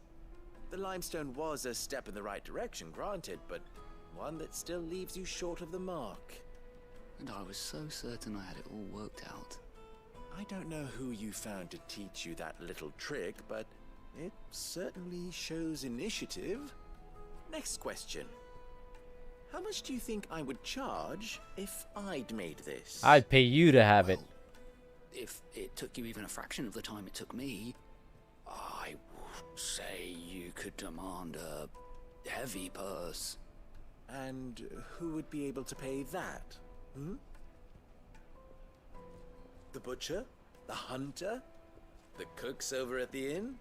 The limestone was a step in the right direction, granted, but one that still leaves you short of the mark.
And I was so certain I had it all worked out.
I don't know who you found to teach you that little trick, but it certainly shows initiative. Next question. How much do you think I would charge if I'd made this?
I'd pay you to have it.
If it took you even a fraction of the time it took me, I would say you could demand a heavy purse.
And who would be able to pay that? Hmm? The butcher? The hunter? The cooks over at the inn?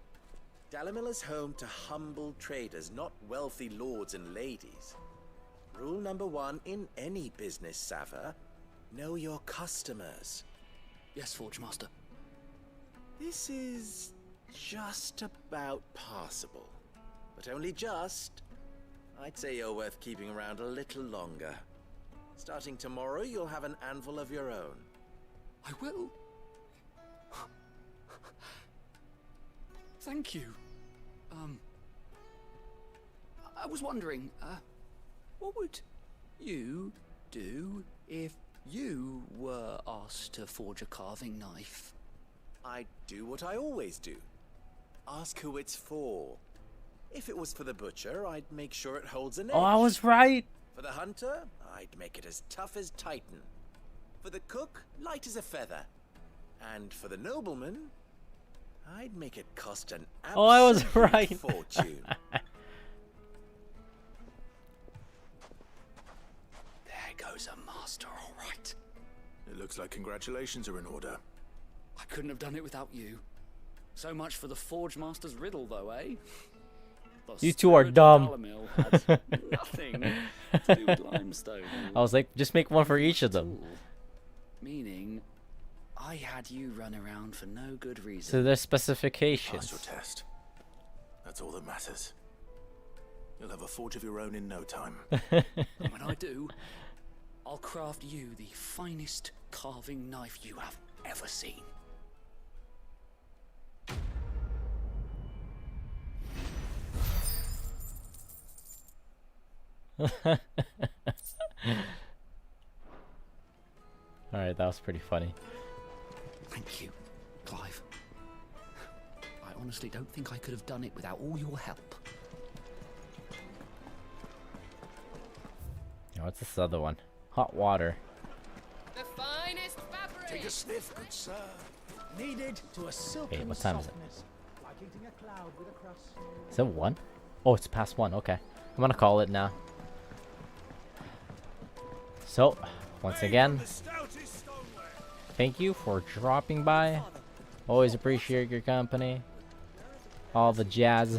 Dalamil is home to humble traders, not wealthy lords and ladies. Rule number 1 in any business, Sava. Know your customers.
Yes, Forge Master.
This is just about passable. But only just. I'd say you're worth keeping around a little longer. Starting tomorrow, you'll have an anvil of your own.
I will. Thank you. I was wondering, what would you do if you were asked to forge a carving knife?
I'd do what I always do. Ask who it's for. If it was for the butcher, I'd make sure it holds an edge.
Oh, I was right.
For the hunter, I'd make it as tough as Titan. For the cook, light as a feather. And for the nobleman, I'd make it cost an absolute
Oh, I was right.
fortune.
There goes a master, all right.
It looks like congratulations are in order.
I couldn't have done it without you. So much for the Forge Master's riddle, though, eh? The
You two are
spirit of
dumb.
Dalamil had nothing to do with limestone.
I was like, just make one for each of them.
Meaning, I had you run around for no good reason.
So there's
Pass
specifications.
your test. That's all that matters. You'll have a forge of your own in no time.
And when I do, I'll craft you the finest carving knife you have ever seen.
Alright, that was pretty funny.
Thank you, Clive. I honestly don't think I could have done it without all your help.
Oh, what's this other one? Hot water.
The finest fabric.
Take a sniff, good sir. Needed to a silken
Wait, what time is it?
softness, like eating a cloud with a crust.
Is it 1? Oh, it's past 1. Okay. I'm gonna call it now. So, once again, thank you for dropping by. Always appreciate your company. All the jazz.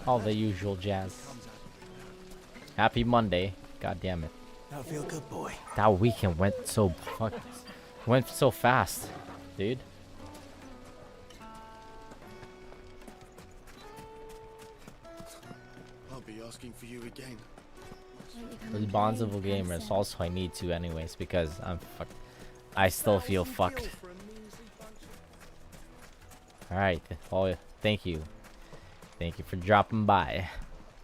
All the usual jazz. Happy Monday. God damn it.
Now feel good, boy.
That weekend went so fast, dude.
I'll be asking for you again.
The Bonzable Gamers. Also, I need to anyways because I still feel fucked. Alright. Oh, thank you. Thank you for dropping by.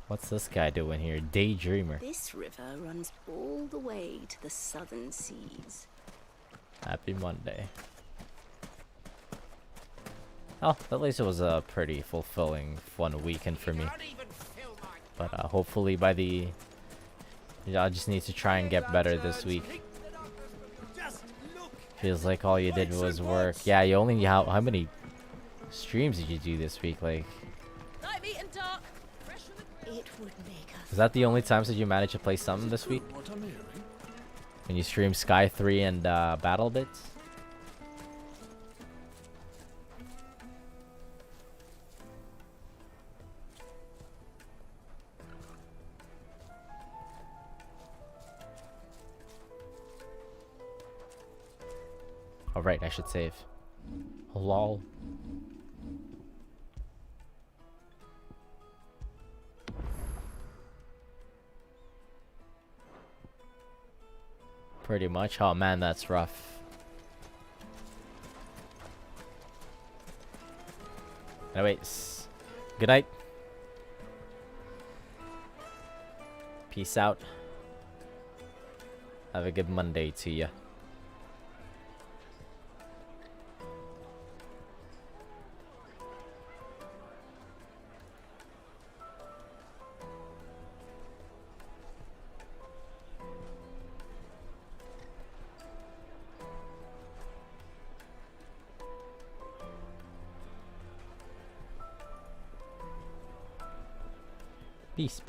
What's this guy doing here? Daydreamer.
This river runs all the way to the southern seas.
Happy Monday. Oh, at least it was a pretty fulfilling, fun weekend for me. But hopefully by the... I just need to try and get better this week. Feels like all you did was work. Yeah, you only... How many streams did you do this week? Like...
It would make us...
Was that the only times that you managed to play something this week? When you stream Sky 3 and Battle Bits? Alright, I should save. Lol. Pretty much. Oh man, that's rough. Anyways, good night. Peace out. Have a good Monday to you. Peace.